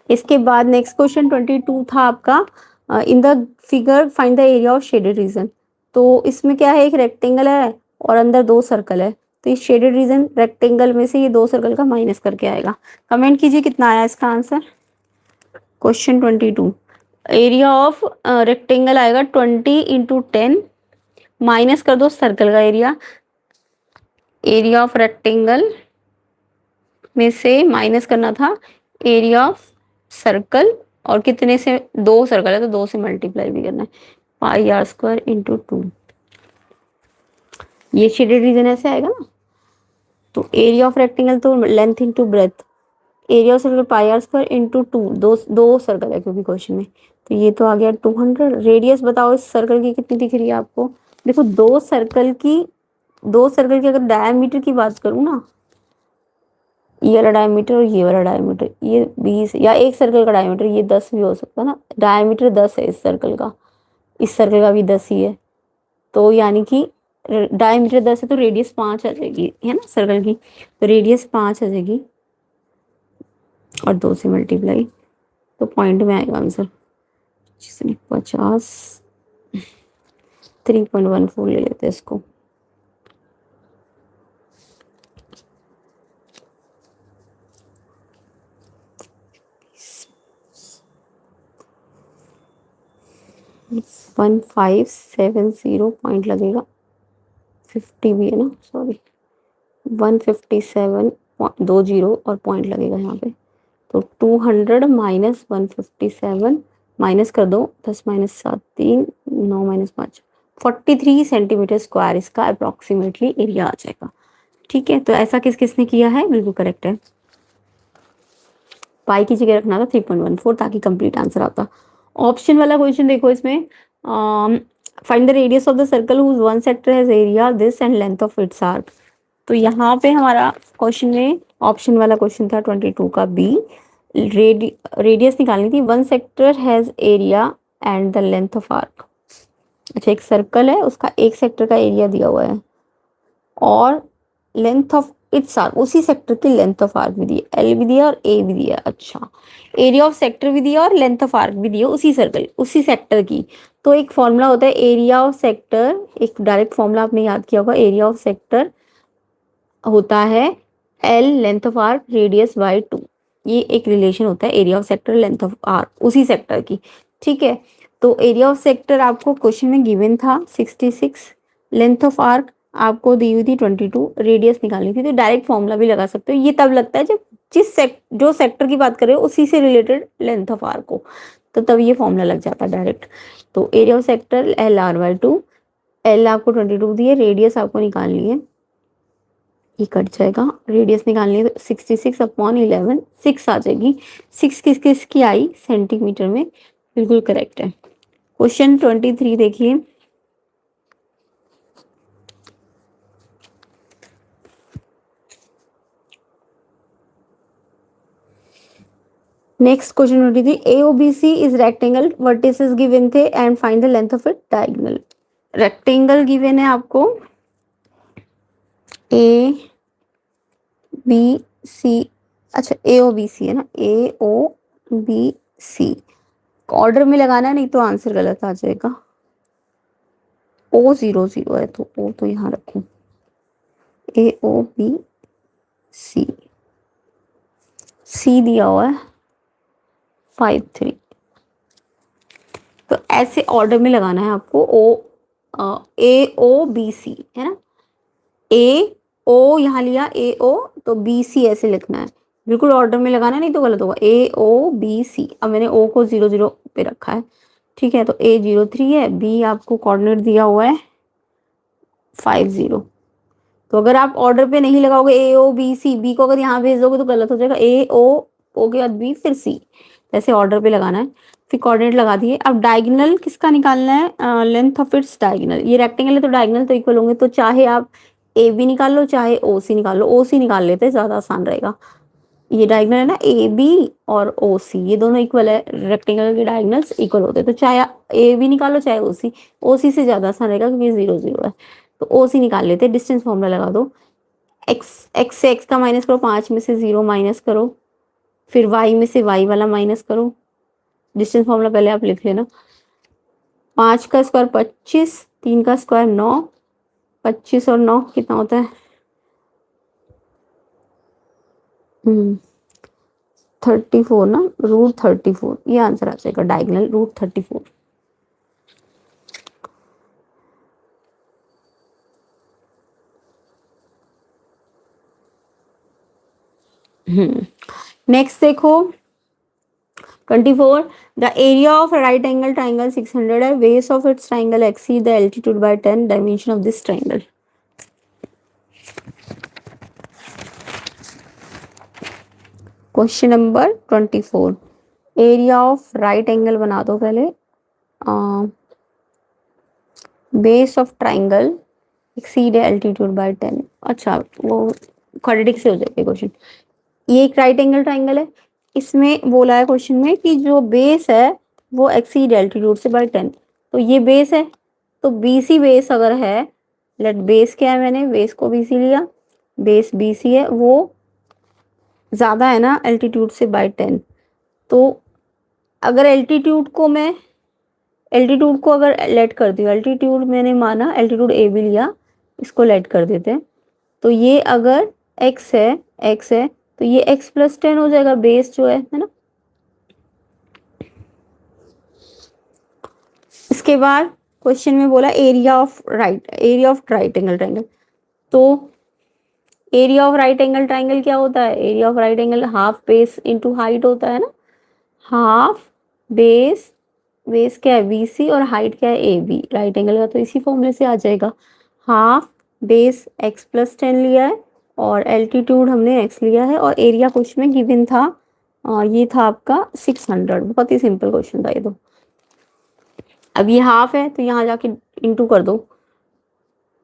इसके बाद नेक्स्ट क्वेश्चन 22 था आपका, in the figure find the area of shaded region. तो इसमें क्या है, एक रेक्टेंगल है और अंदर दो सर्कल है, तो इस शेडेड रीजन रेक्टेंगल में से ये दो सर्कल का माइनस करके आएगा। कमेंट कीजिए कितना आया इसका answer. Question 22, area of rectangle आएगा 20 इंटू 10, माइनस कर दो सर्कल का एरिया, एरिया ऑफ रेक्टेंगल में से माइनस करना था एरिया ऑफ सर्कल, और कितने से, दो सर्कल है तो दो से मल्टीप्लाई भी करना है, पाई आर स्क्वायर इंटू 2। ये शेडेड रीजन ऐसे आएगा ना। तो एरिया ऑफ रेक्टेंगल तो length into breadth, area of circle pi R square into 2, दो दो सर्कल है क्योंकि क्वेश्चन में, तो ये तो आ गया 200। रेडियस बताओ इस सर्कल की कितनी दिख रही है आपको। देखो दो सर्कल की अगर डायमीटर की बात करूँ ना, ये वाला डायमीटर और ये वाला डायमीटर, ये 20, या एक सर्कल का डायमीटर ये 10 भी हो सकता है ना, डायमीटर 10 है इस सर्कल का, इस सर्कल का भी 10 ही है, तो यानी कि डायमीटर 10 है तो रेडियस 5 आ जाएगी, है ना सर्कल की, तो रेडियस 5 आ जाएगी और 2 से मल्टीप्लाई, तो पॉइंट में आएगा आंसर 50। 3.14 ले लेते हैं इसको। One five seven zero point लगेगा, 50 भी है ना, सॉरी 157 दो जीरो और पॉइंट लगेगा यहाँ पे, तो 200 माइनस 157, माइनस कर दो, 10 माइनस 7 3, 9 माइनस 5, 43 सेंटीमीटर स्क्वायर इसका अप्रोक्सीमेटली एरिया आ जाएगा। ठीक है, तो ऐसा किस किसने किया है, बिल्कुल करेक्ट है। पाई की जगह रखना था 3.14 ताकि कंप्लीट आंसर आता। ऑप्शन वाला क्वेश्चन देखो, इसमें find the radius of the circle whose one sector has area this and length of its arc. तो यहाँ पे हमारा क्वेश्चन में ऑप्शन वाला क्वेश्चन था 22 का बी, रेडियस निकालनी थी, one sector has area and the length of arc. अच्छा, एक सर्कल है उसका एक सेक्टर का एरिया दिया हुआ है, और लेंथ ऑफ इट्स आर्क, उसी सेक्टर की लेंथ ऑफ आर्क भी दी है, एल भी दिया और ए भी दिया। अच्छा, एरिया ऑफ सेक्टर भी दिया और लेंथ ऑफ आर्क भी दिया उसी सर्कल उसी सेक्टर की। तो एक फॉर्मूला होता है एरिया ऑफ सेक्टर, एक डायरेक्ट फॉर्मूला आपने याद किया होगा, एरिया ऑफ सेक्टर होता है L length of arc radius by 2। ये एक रिलेशन होता है area of sector length of arc उसी सेक्टर की। ठीक है, तो एरिया ऑफ सेक्टर आपको क्वेश्चन में गिवन था 66, लेंथ ऑफ आर्क आपको दी हुई थी 22, रेडियस निकालनी थी, तो डायरेक्ट फॉर्मूला भी लगा सकते हो। ये तब लगता है जब जो सेक्टर की बात कर रहे हो उसी से रिलेटेड लेंथ ऑफ आर्क को, तो तब ये फॉर्मूला लग जाता है डायरेक्ट। तो area of sector L R by 2, L आपको 22 दी है, रेडियस आपको निकालनी है, ये कट जाएगा, रेडियस निकालनी है तो 66/11 6 आ जाएगी। 6 किस किस की आई, सेंटीमीटर में, बिल्कुल करेक्ट है। क्वेश्चन 23 देखिए, next question 23, AOBC is rectangle, vertices given थे and find the length of it diagonal. Rectangle given है आपको ABC, अच्छा AOBC है ना, AOBC ऑर्डर में लगाना है, नहीं तो आंसर गलत आ जाएगा। O00 है तो O तो यहाँ रखूं, AOBC, C दिया हुआ है 53, तो ऐसे ऑर्डर में लगाना है आपको, ए ओ बी सी है ना, ए ओ यहाँ लिया ए ओ, तो बी सी ऐसे लिखना है, बिल्कुल ऑर्डर में लगाना है, नहीं तो गलत होगा। ए ओ बी सी, अब मैंने ओ को 0 0 पे रखा है, ठीक है। तो ए 0 3 है, बी आपको कोऑर्डिनेट दिया हुआ है 5 0। तो अगर आप ऑर्डर पे नहीं लगाओगे ए ओ बी सी, बी को अगर यहाँ भेज दोगे तो गलत हो जाएगा। ए ओ के बाद बी फिर सी, ऐसे ऑर्डर पे लगाना है। फिर कोऑर्डिनेट लगा दिए। अब डायगोनल किसका निकालना है, लेंथ ऑफ इट्स डायगोनल। ये रेक्टेंगल है तो डायगोनल तो इक्वल होंगे, तो चाहे आप ए बी निकाल लो चाहे ओ सी निकाल लो, ओ सी निकाल लेते हैं ज्यादा आसान रहेगा। ये डायगोनल है ना, ए बी और ओ सी ये दोनों इक्वल है, रेक्टेंगल के डायगोनल्स इक्वल होते हैं, तो चाहे ए बी निकालो चाहे ओ सी से ज्यादा आसान रहेगा क्योंकि 0 0 है। तो ओ सी निकाल लेते हैं, डिस्टेंस फॉर्मूला लगा दो। एक्स से एक्स का माइनस करो, 5 में से 0 माइनस करो, फिर वाई में से वाई वाला माइनस करो। डिस्टेंस फॉर्मूला पहले आप लिख लेना। 5 का स्क्वायर 25, 3 का स्क्वायर 9, 25 और 9 कितना होता है, 34 ना, √34 ये आंसर आ जाएगा, डायगोनल √34। नेक्स्ट देखो 24, the area of right angle triangle 600 है, base of its triangle exceed the altitude by 10, dimension of this triangle. Question number 24, area of right angle बना दो पहले, base of triangle exceed altitude by 10। अच्छा वो quadratic से हो जाएगा question. ये एक राइट एंगल ट्राइंगल है, इसमें बोला है क्वेश्चन में कि जो बेस है वो एक्सीड एल्टीट्यूड से बाय 10, तो ये बेस है, तो बीसी बेस अगर है, लेट बेस क्या है, मैंने बेस को बीसी लिया, बेस बीसी है, वो ज्यादा है ना एल्टीट्यूड से बाय 10। तो अगर एल्टीट्यूड को अगर लेट कर दियो, एल्टीट्यूड मैंने माना एल्टीट्यूड ए भी लिया, इसको लेट कर देते हैं। तो ये अगर x है तो ये x + 10 हो जाएगा, बेस जो है ना। इसके बाद क्वेश्चन में बोला area of right angle triangle. तो area of right angle triangle क्या होता है, area of right angle half base into height होता है ना, हाफ बेस, बेस क्या है BC और हाइट क्या है AB, राइट एंगल का तो इसी फॉर्मूले से आ जाएगा। हाफ बेस x + 10 लिया है और एल्टीट्यूड हमने x लिया है, और एरिया क्वेश्चन में गिवन था, ये था आपका 600। बहुत ही सिंपल क्वेश्चन था ये तो। अब ये हाफ है तो यहाँ जाके इंटू कर दो,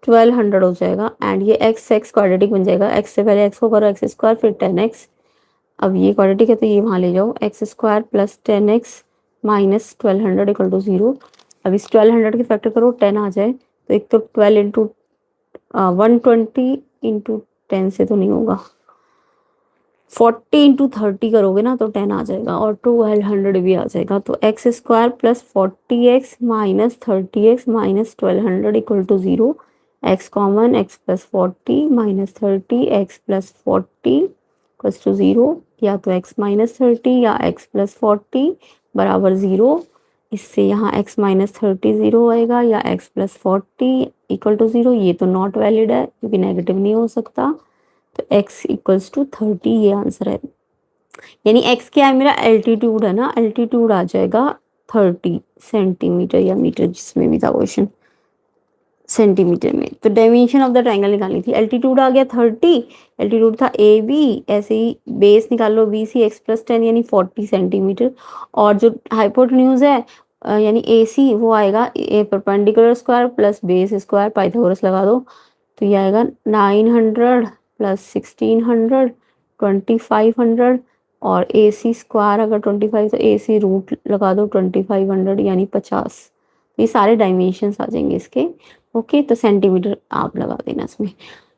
1200 हो जाएगा, एंड ये x क्वाड्रेटिक बन जाएगा। x से पहले x को करो x² फिर 10x। अब ये क्वाड्रेटिक है तो ये वहाँ ले जाओ, x² + 10x - 1200 = 0। अब इस 1200 के फैक्टर करो, 10 आ जाए, तो एक तो 12 इंटू 120 इंटू 10 से तो नहीं होगा, 40 इंटू 30 करोगे ना तो 10 आ जाएगा, और 1200 भी आ जाएगा। तो x² + 40x - 30x - 1200 = 0। x common, x + 40 - 30 x + 40 = 0, या तो x - 30 या x + 40 = 0। इससे यहाँ x - 30 0 आएगा, या x + 40 = 0। ये तो नॉट वैलिड है क्योंकि नेगेटिव नहीं हो सकता, तो x = 30 ये आंसर है। यानी x क्या है, मेरा एल्टीट्यूड है ना, एल्टीट्यूड आ जाएगा 30 सेंटीमीटर या मीटर, जिसमें भी था क्वेश्चन सेंटीमीटर में। तो डायमेंशन ऑफ द ट्रायंगल निकालनी थी, एल्टीट्यूड आ गया 30, एल्टीट्यूड था AB, ऐसे ही बेस निकाल लो BC, x + 10 यानी 40 सेंटीमीटर, और जो हाइपोटेन्यूज है यानी AC वो आएगा ए perpendicular square plus base square, Pythagoras लगा दो, तो ये आएगा 900 + 1600 2500, और AC स्क्वायर अगर 25 तो AC रूट लगा दो 2500 यानी 50। ये सारे डायमेंशंस आ जाएंगे इसके। ओके, तो सेंटीमीटर आप लगा देना इसमें।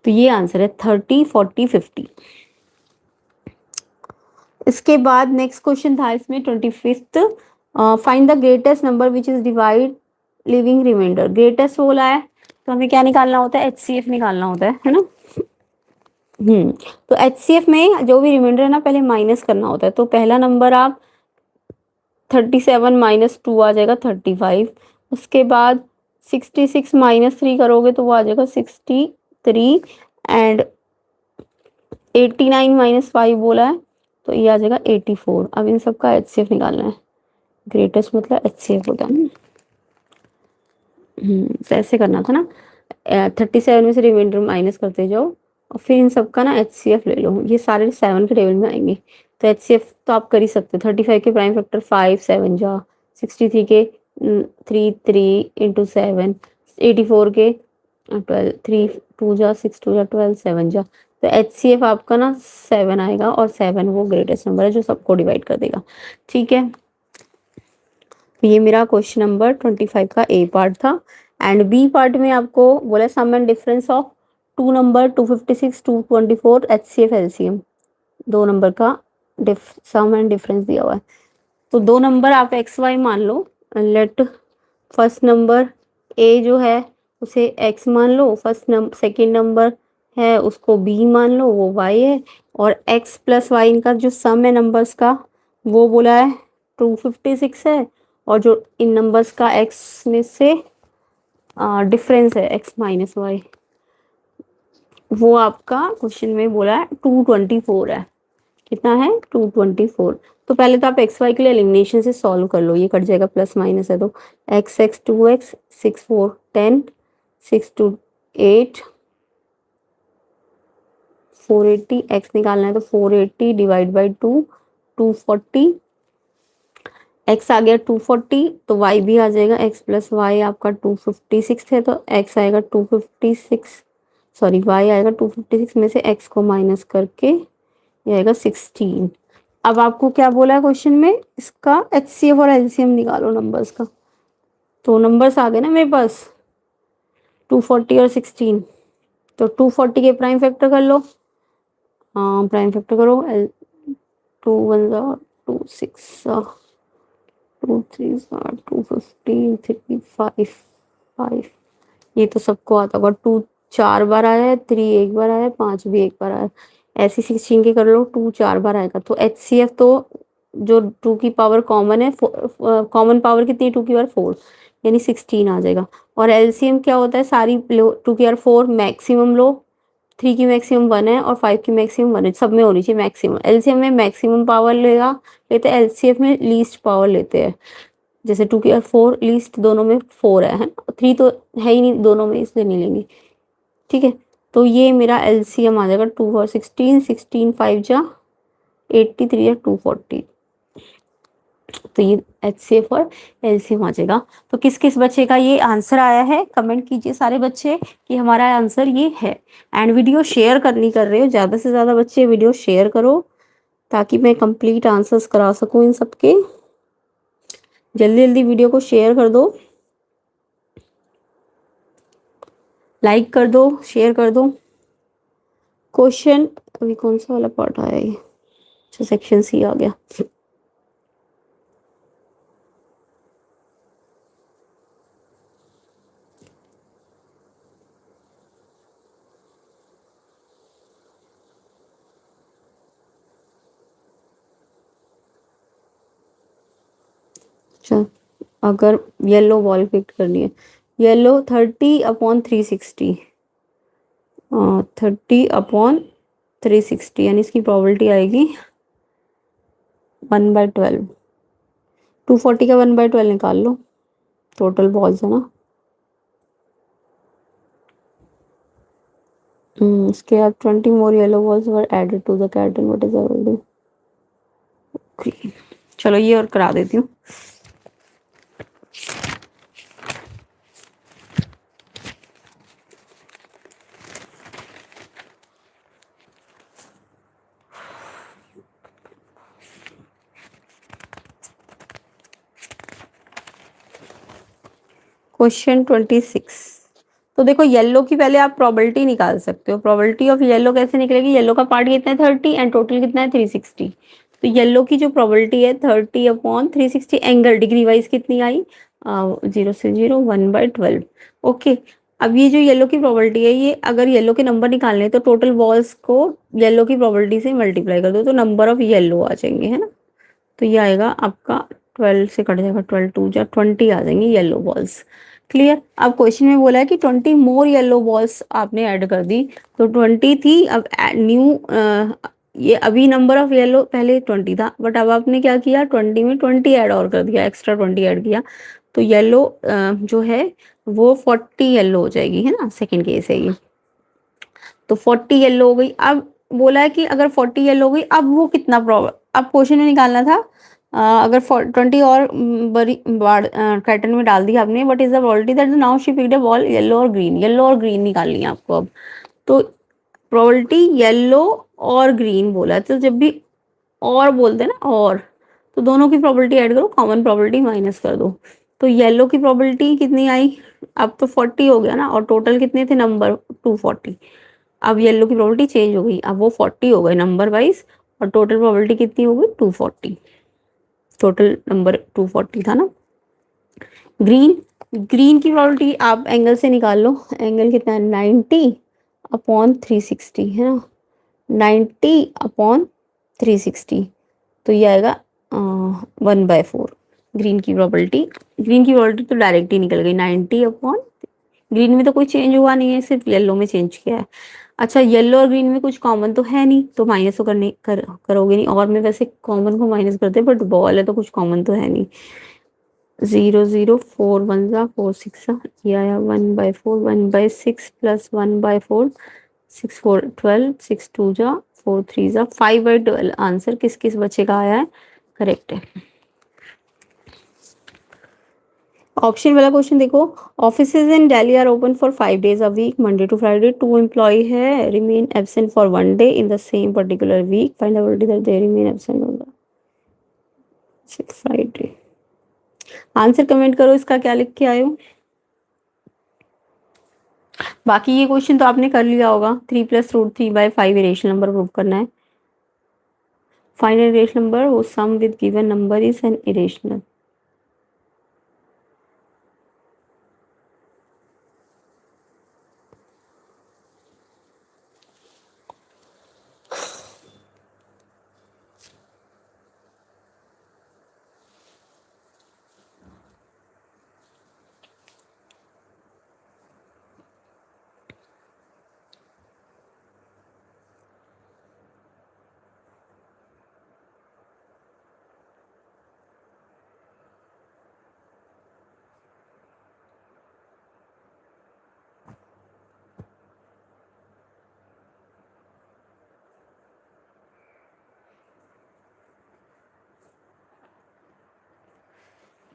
तो ये आंसर है 30 40 50। इसके बाद नेक्स्ट क्वेश्चन था इसमें 25th, find the greatest number which is divide leaving remainder. Greatest बोला है तो हमें क्या निकालना होता है, HCF निकालना होता है ना। तो HCF में जो भी रिमाइंडर है ना पहले माइनस करना होता है। तो पहला नंबर आप 37 - 2 आ जाएगा 35। उसके बाद 66 माइनस 3 करोगे तो वो आ जाएगा 63 एंड 89 माइनस 5 बोला है तो ये आ जाएगा 84। अब इन सब का एचसीएफ निकालना है। ग्रेटेस्ट मतलब एचसीएफ होता है ना। तो ऐसे करना था ना। 37 में से रिमाइंडर माइनस करते जाओ और फिर इन सब का ना एचसीएफ ले लो। ये सारे 7 के टेबल में आएंगे। तो एचसीएफ तो आप कर ही सकते हो। 35 के प्राइम फैक्टर 5 7 जा, 63 के 3 3 इंटू 7, 84 के 12 3 2 जा, 6 2 जा 12 7 जा। तो एचसीएफ आपका ना 7 आएगा और 7 वो ग्रेटेस्ट नंबर है जो सबको डिवाइड कर देगा। ठीक है, तो ये मेरा क्वेश्चन नंबर 25 का ए पार्ट था। एंड बी पार्ट में आपको बोला sum and difference of two number 256 224 HCF LCM. दो नंबर का सम एंड डिफरेंस दिया हुआ है। तो दो नंबर आप एक्स वाई मान लो। लेट फर्स्ट नंबर ए जो है उसे एक्स मान लो, फर्स्ट नंबर सेकेंड नंबर है उसको बी मान लो, वो वाई है। और एक्स प्लस वाई इनका जो सम है नंबर्स का वो बोला है 256 है। और जो इन नंबर्स का एक्स में से डिफरेंस है एक्स माइनस वाई, वो आपका क्वेश्चन में बोला है 224 है। कितना है 224। तो पहले तो आप एक्स वाई के लिए एलिमिनेशन से सॉल्व कर लो। ये कट जाएगा, प्लस माइनस है तो एक्स एक्स 2x 6 4 10 6 2 8 480 एक्स निकालना है तो 480 डिवाइड बाई 2 240 एक्स आ गया 240 तो वाई भी आ जाएगा। एक्स प्लस वाई आपका 256 है तो एक्स आएगा 256, सॉरी वाई आएगा 256 में से एक्स को माइनस करके ये आएगा 16। अब आपको क्या बोला है क्वेश्चन में, इसका एचसीएफ और एलसीएम निकालो नंबर्स का। तो नंबर्स आ गए ना मेरे पास 240 और 16। तो 240 के प्राइम फैक्टर कर लो। हाँ प्राइम फैक्टर करो। 2 1 2 6 2 3 2 15 3 5 5। ये तो सबको आता होगा। 2 4 बार आया है, 3 एक बार आया है, 5 भी एक बार आया है। ऐसी 16 के कर लो, 2 4 बार आएगा। तो एचसीएफ तो जो 2 की पावर कॉमन है, कॉमन पावर कितनी 2 की पावर 4 यानी 16 आ जाएगा। और एलसीएम क्या होता है, सारी लो 2 की पावर 4 मैक्सिमम लो, 3 की मैक्सिमम 1 है और 5 की मैक्सिमम 1 है। सब में होनी चाहिए मैक्सिमम। एलसीएम में मैक्सिमम पावर लेते हैं, एलसीएफ में लीस्ट पावर लेते हैं। जैसे 2 की पावर 4 लीस्ट दोनों में 4 है ना, 3 तो है ही नहीं दोनों में इसलिए नहीं लेंगे। ठीक है, तो ये मेरा एलसीएम आ जाएगा 2 और 16 16 5 जा 83 या 240। तो ये एचसीएफ और एलसीएम आ जाएगा। तो किस किस बच्चे का ये आंसर आया है कमेंट कीजिए सारे बच्चे कि हमारा आंसर ये है। एंड वीडियो शेयर करनी कर रहे हो, ज़्यादा से ज़्यादा बच्चे वीडियो शेयर करो ताकि मैं कंप्लीट आंसर्स करा सकूँ इन सबके। जल्दी जल्दी वीडियो को शेयर कर दो, लाइक कर दो, शेयर कर दो। क्वेश्चन अभी कौन सा वाला पार्ट आया ये, अच्छा सेक्शन सी आ गया। अच्छा, अगर येलो बॉल पिक करनी है, येलो 30/360 30/360 यानी इसकी प्रोबेबिलिटी आएगी 1/12। 240 का 1/12 निकाल लो, टोटल बॉल्स है ना। इसके बाद 20 more yellow balls were added to the carton, what is already. चलो ये और करा देती हूँ। क्वेश्चन 26। तो देखो येलो की पहले आप प्रोबेबिलिटी निकाल सकते हो। प्रोबेबिलिटी ऑफ येलो कैसे निकलेगी, येलो का पार्ट कितना है 30 एंड टोटल कितना है 360। तो येलो की जो प्रोबेबिलिटी है 30/360 एंगल डिग्री वाइज कितनी आई 0 से 0 1/12। ओके, अब ये जो येलो की प्रोबेबिलिटी है, ये अगर येलो के नंबर निकालने हैं तो टोटल बॉल्स को येलो की प्रोबेबिलिटी से मल्टीप्लाई कर दो तो नंबर ऑफ येलो आ जाएंगे, है ना। तो ये आएगा आपका 12 से कट जाएगा, 12 टू जा 20 आ जाएंगे येलो बॉल्स। क्लियर। अब क्वेश्चन में बोला है कि 20 मोर येलो बॉल्स आपने ऐड कर दी, तो 20 थी, अब न्यू ये अभी नंबर ऑफ येलो, पहले 20 था बट अब आपने क्या किया, 20 में 20 ऐड और कर दिया, एक्स्ट्रा 20 ऐड किया, तो येलो जो है वो 40 येलो हो जाएगी, है ना, सेकंड केस है ये। तो 40 येलो हो गई। अब बोला है कि अगर 40 येलो हो गई, अब वो कितना अब क्वेश्चन में निकालना था अगर 20 और बड़ी बार कर्टन में डाल दिया आपने, but is the probability that now she picked a ball yellow और ग्रीन, येलो और ग्रीन निकालनी है आपको अब। तो प्रोबेबिलिटी येलो और ग्रीन बोला है, तो जब भी और बोलते हैं ना और, तो दोनों की प्रोबेबिलिटी ऐड करो, कॉमन प्रोबेबिलिटी माइनस कर दो। तो येलो की प्रोबेबिलिटी कितनी आई, अब तो 40 हो गया ना, और टोटल कितने थे नंबर, 240। अब येलो की प्रोबेबिलिटी चेंज हो गई, अब वो 40 हो गए नंबर वाइज, और टोटल प्रोबेबिलिटी कितनी हो गई, 240। टोटल नंबर 240 था ना। ग्रीन, ग्रीन की प्रोबेबिलिटी आप एंगल से निकाल लो, एंगल कितना है, 90/360 है ना, 90/360, तो ये आएगा 1/4। ग्रीन की प्रोबेबिलिटी, ग्रीन की प्रोबेबिलिटी तो डायरेक्ट ही निकल गई, 90 ग्रीन में तो कोई चेंज हुआ नहीं है, सिर्फ येलो में चेंज किया है। अच्छा, येलो और ग्रीन में कुछ कॉमन तो है नहीं, तो माइनस तो करोगे नहीं, और में वैसे कॉमन को माइनस करते हैं, बट बॉल है तो कुछ कॉमन तो है नहीं। 0 0 4 1 जा 4 6 ये आया 1/4, 1/6 प्लस 1/4, 6 4 12, 6 2 जा 4 3 जा 5/12। आंसर किस किस बच्चे का आया है, करेक्ट है। ऑप्शन वाला क्वेश्चन देखो, offices in Delhi are open for 5 days a week, Monday to Friday, 2 employees remain absent for 1 day in the same particular week, find the probability that they remain absent on the Friday. Answer comment करो, इसका क्या लिख के आए हो। बाकी ये question तो आपने कर लिया होगा, 3+√3/5 इरेशनल नंबर प्रूव करना है। फाइंड एन इरेशनल नंबर वो sum with given number is an irrational.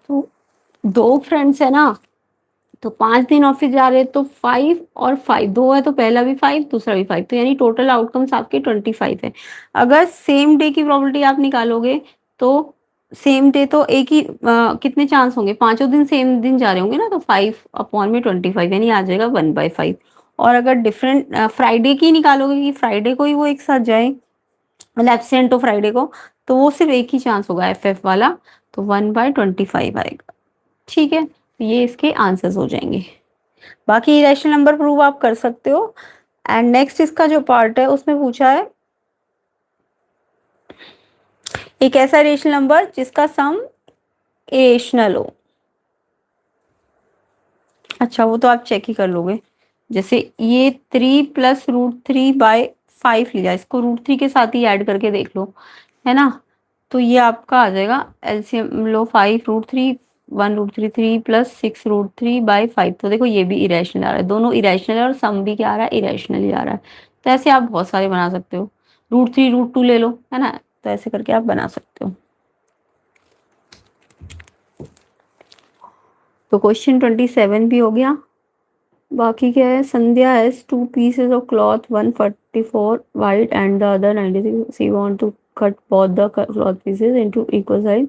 तो दो फ्रेंड्स है ना, तो 5 दिन ऑफिस जा रहे हैं, तो 5 और 5 दो है, तो पहला भी 5 दूसरा भी 5, तो यानी टोटल आउटकम्स आपके 25 है। अगर सेम डे की प्रोबेबिलिटी आप निकालोगे, तो सेम डे तो एक ही कितने चांस होंगे, पांचों दिन सेम दिन जा रहे होंगे ना, तो 5/25 यानी आ जाएगा 1/5। और अगर डिफरेंट फ्राइडे की निकालोगे कि फ्राइडे को ही वो एक साथ जाए, मतलब एब्सेंट हो फ्राइडे को, तो वो सिर्फ एक ही चांस होगा FF वाला, तो 1/25 आएगा। ठीक है, ये इसके आंसर्स हो जाएंगे। बाकी इरेशनल नंबर प्रूव आप कर सकते हो। एंड नेक्स्ट इसका जो पार्ट है उसमें पूछा है एक ऐसा इरेशनल नंबर जिसका सम इरेशनल हो। अच्छा, वो तो आप चेक ही कर लोगे, जैसे ये 3+√3/5 लिया, इसको √3 के साथ ही ऐड करके देख लो, है ना, तो ये आपका आ जाएगा एलसीएम लो, 5√3 1√3 3+6√3/5। तो देखो ये भी इरेशनल आ रहा है, दोनों इरेशनल है, और सम भी क्या आ रहा है, इरेशनल ही आ रहा है। तो ऐसे आप बहुत सारे बना सकते हो, √3 √2 ले लो, है ना, तो ऐसे करके आप बना सकते हो। तो क्वेश्चन 27 भी हो गया। बाकी क्या है, संध्या has 2 pieces of cloth, one 44 white and the other 96. She want to cut both the cloth pieces into equal size.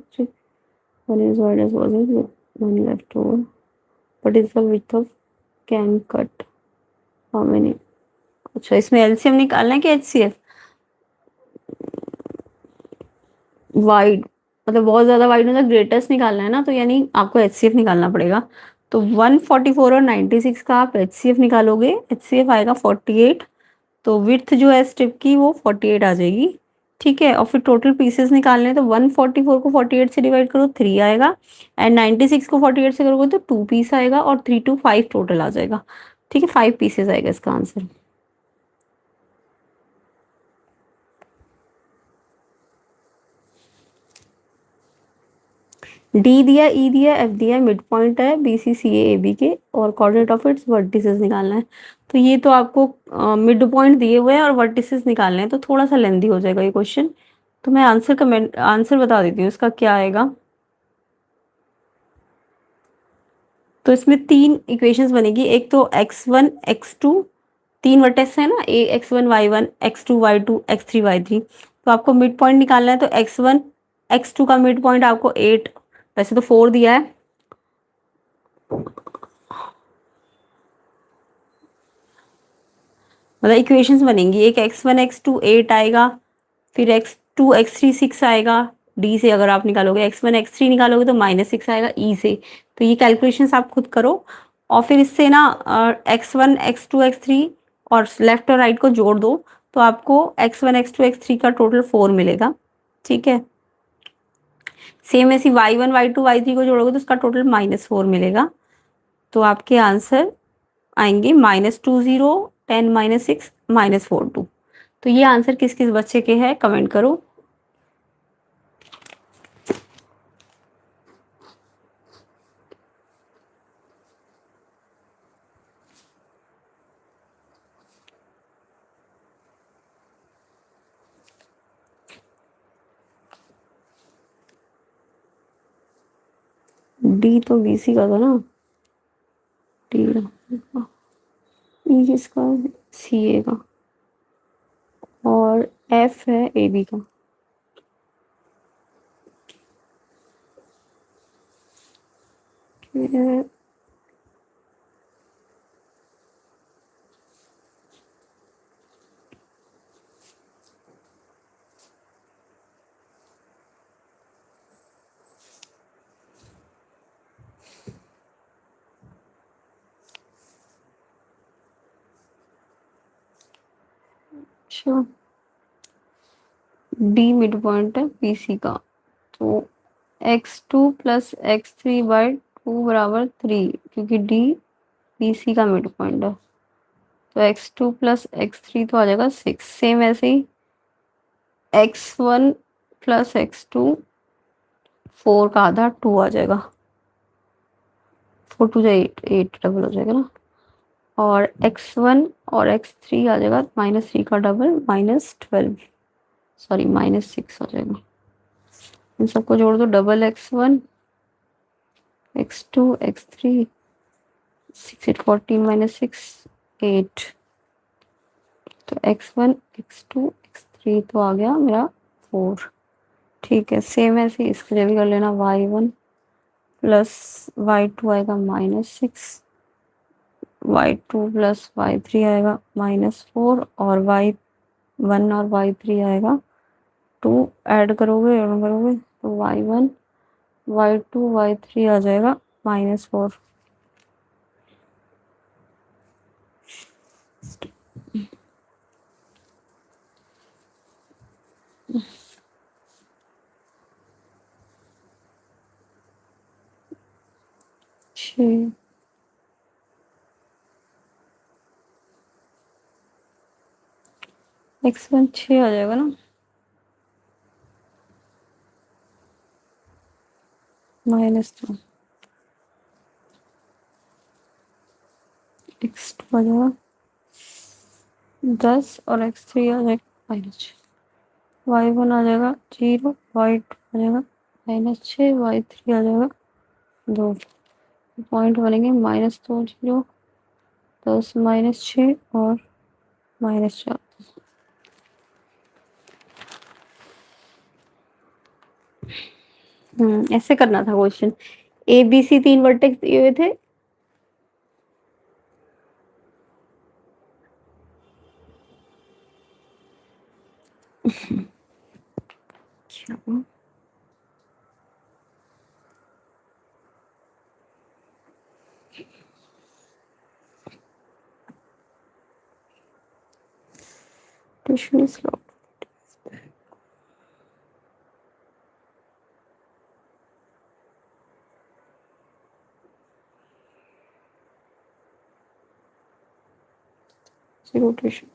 One is white as possible with one left over. What is the width of can cut? How many? अच्छा, इसमें LCM निकालना है कि HCF. Wide मतलब बहुत ज्यादा wide, मतलब greatest निकालना है ना, तो यानी आपको एचसीएफ निकालना पड़ेगा। तो 144 और 96 का आप एचसीएफ निकालोगे, एचसीएफ आएगा 48, तो विड्थ जो है स्ट्रिप की वो 48 आ जाएगी। ठीक है, और फिर टोटल पीसेस निकालने हैं, तो 144 को 48 से डिवाइड करो 3 आएगा, एंड 96 को 48 से करोगे तो 2 पीस आएगा, और 3 to 5 टोटल आ जाएगा। ठीक है, 5 पीसेस आएगा इसका आंसर। डी दिया, ई दिया, एफ दिया, मिड पॉइंट है B C C A B के, और कोऑर्डिनेट ऑफ इट्स वर्टिसेस निकालना है। तो ये तो आपको मिड पॉइंट दिए हुए हैं और वर्टिसेस निकालने हैं, तो थोड़ा सा लेंदी हो जाएगा ये क्वेश्चन। तो मैं आंसर बता देती हूँ इसका क्या आएगा। तो इसमें 3 इक्वेशंस बनेगी, एक तो x1 x2, 3 वर्टेक्स है ना, ए x1 y1 x2 y2 x3 y3। तो आपको मिड पॉइंट निकालना है, तो x1 x2 का मिड पॉइंट आपको 8, वैसे तो 4 दिया है, मतलब इक्वेशंस बनेंगी, एक x1 x2 8 आएगा, फिर x2 x3 6 आएगा, डी से अगर आप निकालोगे, x1 x3 निकालोगे तो -6 आएगा ई से। तो ये कैलकुलेशंस आप खुद करो, और फिर इससे ना x1 x2 x3 और लेफ्ट और राइट को जोड़ दो, तो आपको x1 x2 x3 का टोटल 4 मिलेगा। ठीक है, सेम ऐसी y1 y2 y3 को जोड़ोगे तो उसका टोटल -4 मिलेगा। तो आपके आंसर आएंगे -20 10 -6 -42। तो ये आंसर किस किस बच्चे के हैं, कमेंट करो। डी तो बीसी का था ना, डी ई किसका, सी ए का, और एफ है ए बी का। फिर अच्छा, डी मिड पॉइंट है पीसी का, तो x2 प्लस x3 बाई 2 बराबर 3, क्योंकि डी पीसी का मिड पॉइंट है, तो x2 प्लस x3 तो आ जाएगा 6। सेम ऐसे ही x1 प्लस x2 4 का आधा 2 आ जाएगा, 4 2 8 8 डबल हो जाएगा ना, और x1 और x3 आ जाएगा -3 का डबल -12, सॉरी -6 आ जाएगा। इन सबको जोड़ दो, डबल x1 x2 x3 6 8 14 -6 8, तो x1 x2 x3 तो आ गया मेरा 4। ठीक है, सेम ऐसे इसके लिए भी कर लेना, y1 प्लस y2 आएगा -6, y2 प्लस y3 आएगा -4, और y1 और y3 आएगा 2, ऐड करोगे तो y1 y2 y3 आ जाएगा -4। x1 6 आ जाएगा ना, -2, x2 आ जाएगा 10, और x3 आ जाएगा -y1 आ जाएगा 0, y2 आ जाएगा -6, y3 आ जाएगा 2। पॉइंट बनेंगे -2 0 10 -6 और -4। ऐसे करना था question, A B C 3 vertex दिए हुए थे, क्या ट्यूशन इज रोटेशन।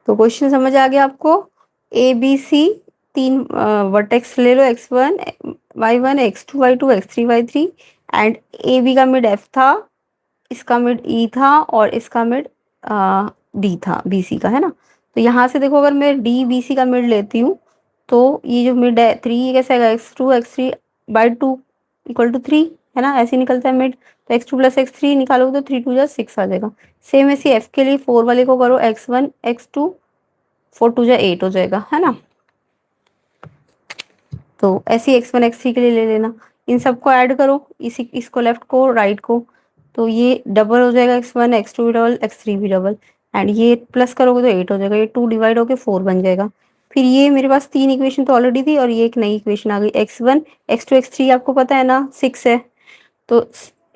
तो क्वेश्चन समझ आ गया आपको। ए बी सी तीन वर्टेक्स ले लो, x1 y1 x2 y2 x3 y3 and A B का मिड f था, इसका मिड ई था और इसका मिड डी था, बी सी का, है ना। तो यहाँ से देखो अगर मैं डी बी सी का मिड लेती हूँ तो ये जो मिड है 3 ये कैसे आएगा, x2 इक्वल टू 3, है ना, ऐसे ही निकलता है मिड। तो x2 प्लस x3 निकालोगे तो 3 2 जा 6 आ जाएगा। सेम ऐसे f के लिए 4 वाले को करो, x1 x2 4 2 जा 8 हो जाएगा, है ना। तो ऐसे x1 x3 के लिए ले लेना, इन सबको ऐड करो, इसी इसको लेफ्ट को राइट को, तो ये डबल हो जाएगा, x1 x2 भी डबल x3 भी डबल, एंड ये प्लस करोगे तो 8 हो जाएगा, ये 2 डिवाइड होके 4 बन जाएगा। फिर ये मेरे पास 3 इक्वेशन तो ऑलरेडी थी और ये एक नई इक्वेशन आ गई, x1 x2 x3 आपको पता है ना 6 है, तो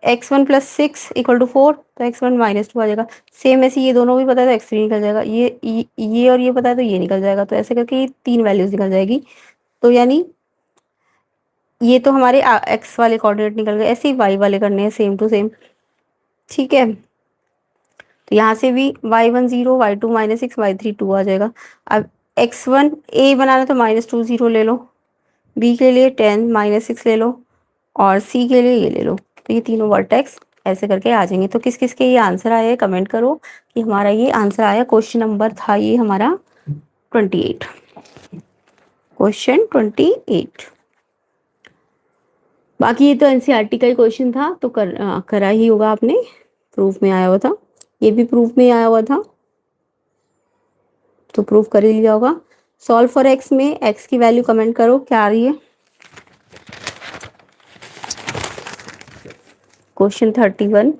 x1 प्लस 6 इक्वल टू 4, तो x1 माइनस 2 आ जाएगा। सेम ऐसे ये दोनों भी पता है तो x3 निकल जाएगा, ये और ये पता है तो ये निकल जाएगा, तो ऐसे करके ये 3 वैल्यूज निकल जाएगी। तो यानी ये तो हमारे एक्स वाले कोऑर्डिनेट निकल गए, ऐसे ही वाई वाले करने हैं सेम टू सेम, ठीक है। तो यहाँ से भी y1 0 y2 -6 y3 2 आ जाएगा। अब x1 a बनाना तो -2 0 ले लो, b के लिए 10 -6 ले लो और c के लिए ये ले लो, तो ये तीनों वर्टेक्स ऐसे करके आ जाएंगे। तो किस किस के ये आंसर आए कमेंट करो कि हमारा ये आंसर आया। क्वेश्चन नंबर था ये हमारा 28, क्वेश्चन 28। बाकी ये तो एनसीईआरटी का ही क्वेश्चन था, तो करा ही होगा आपने, प्रूफ में आया हुआ था, ये भी प्रूफ में आया हुआ था, तो प्रूफ कर ही लिया होगा। सॉल्व फॉर एक्स में एक्स की वैल्यू कमेंट करो क्या आ रही है। Question 31,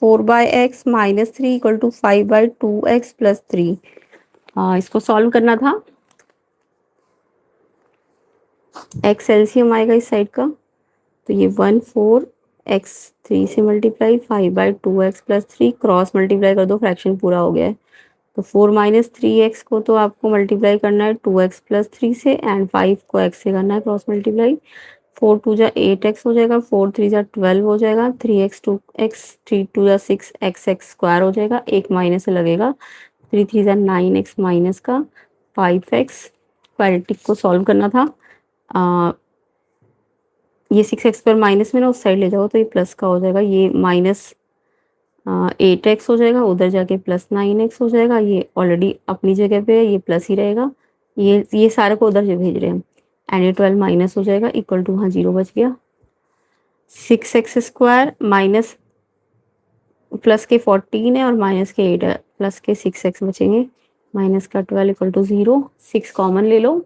4/x -3 equal to 5/2x plus 3। हाँ, इसको सॉल्व करना था। एक्स एलसीएम आएगा इस साइड का, तो ये 1 4 x 3 से multiply 5/2x plus 3 cross multiply कर दो, फ्रैक्शन पूरा हो गया है। तो 4 - 3x को तो आपको मल्टीप्लाई करना है 2x प्लस 3 से, एंड 5 को x से करना है क्रॉस मल्टीप्लाई। 4 2 जा 8x हो जाएगा, 4 3 जा 12 हो जाएगा, 3x 2x 3 2 जा 6 x स्क्वायर हो जाएगा, एक माइनस से लगेगा, 3 3 जा 9x माइनस का 5x। क्वाड्रेटिक को सॉल्व करना था, ये 6x पर माइनस में ना उस साइड ले जाओ तो ये प्लस का हो जाएगा, ये -8x हो जाएगा, उधर जाके +9x हो जाएगा, ये ऑलरेडी अपनी जगह पे है, ये प्लस ही रहेगा, ये सारे को उधर जो भेज रहे हैं, एंड ये 12 माइनस हो जाएगा इक्वल टू, हाँ 0 बच गया। 6x स्क्वायर माइनस प्लस के 14 है और माइनस के 8 है, प्लस के 6x बचेंगे, माइनस का 12 इक्वल टू 0। 6 कॉमन ले लो,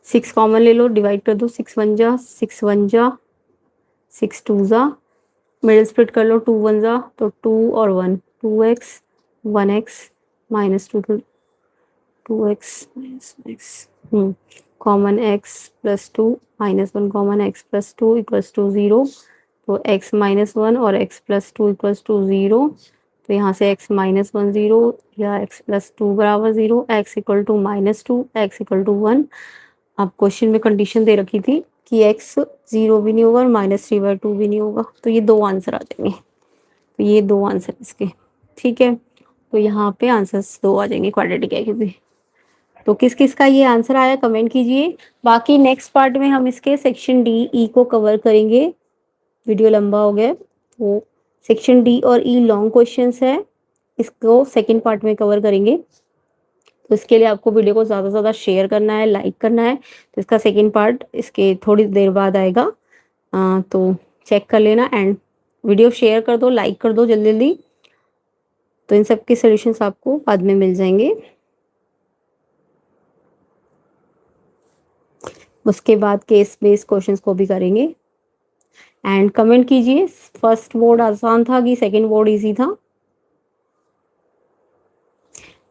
6 कॉमन ले लो, डिवाइड कर दो, 6 1 जा 6 1 जा 6 2 जा, मिडिल स्प्लिट कर लो, 2 1 जा तो 2 और 1 2x 1x -2 to 2x -x, common x plus 2 -1 common x plus 2 equals to 0, तो x -1 और x प्लस 2 इक्वल्स टू 0, तो यहाँ से x -1 0 या x प्लस 2 बराबर 0, x equal to -2 x equal to 1। अब क्वेश्चन में कंडीशन दे रखी थी कि x 0 भी नहीं होगा और -3/2 भी नहीं होगा, तो ये दो आंसर आ जाएंगे, तो ये दो आंसर इसके, ठीक है। तो यहाँ पे आंसर्स दो आ जाएंगे, क्वाड्रेटिक है क्योंकि। तो किस किस का ये आंसर आया कमेंट कीजिए। बाकी नेक्स्ट पार्ट में हम इसके सेक्शन डी ई को कवर करेंगे, वीडियो लंबा हो गया, तो सेक्शन डी और ई लॉन्ग क्वेश्चंस है, इसको सेकंड पार्ट में कवर करेंगे। तो इसके लिए आपको वीडियो को ज़्यादा से ज़्यादा शेयर करना है, लाइक करना है। तो इसका सेकंड पार्ट इसके थोड़ी देर बाद आएगा। तो चेक कर लेना एंड वीडियो शेयर कर दो, लाइक कर दो जल्दी जल्दी। तो इन सब के सॉल्यूशंस आपको बाद में मिल जाएंगे। उसके बाद केस बेस्ड क्वेश्चंस को भी करेंगे। एंड कमेंट कीजिए फर्स्ट बोर्ड आसान था कि सेकंड बोर्ड इजी था,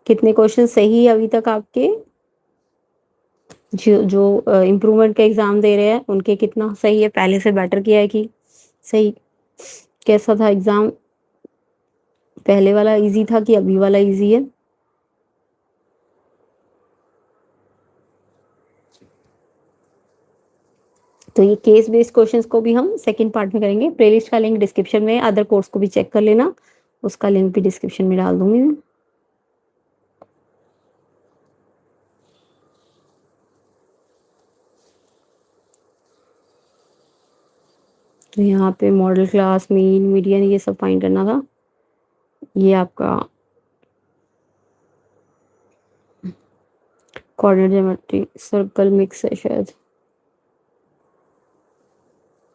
कितने क्वेश्चन सही है अभी तक आपके, जो जो इम्प्रूवमेंट के एग्जाम दे रहे हैं उनके कितना सही है, पहले से बेटर किया है कि सही, कैसा था एग्जाम, पहले वाला इजी था कि अभी वाला इजी है। तो ये केस बेस्ड क्वेश्चंस को भी हम सेकंड पार्ट में करेंगे। प्लेलिस्ट का लिंक डिस्क्रिप्शन में, अदर कोर्स को भी चेक कर लेना, उसका लिंक भी डिस्क्रिप्शन में डाल दूंगी मैं। तो यहाँ पे मॉडल क्लास, मीन, मीडियन, ये सब फाइंड करना था। ये आपका कोऑर्डिनेट ज्योमेट्री सर्कल मिक्स है, शायद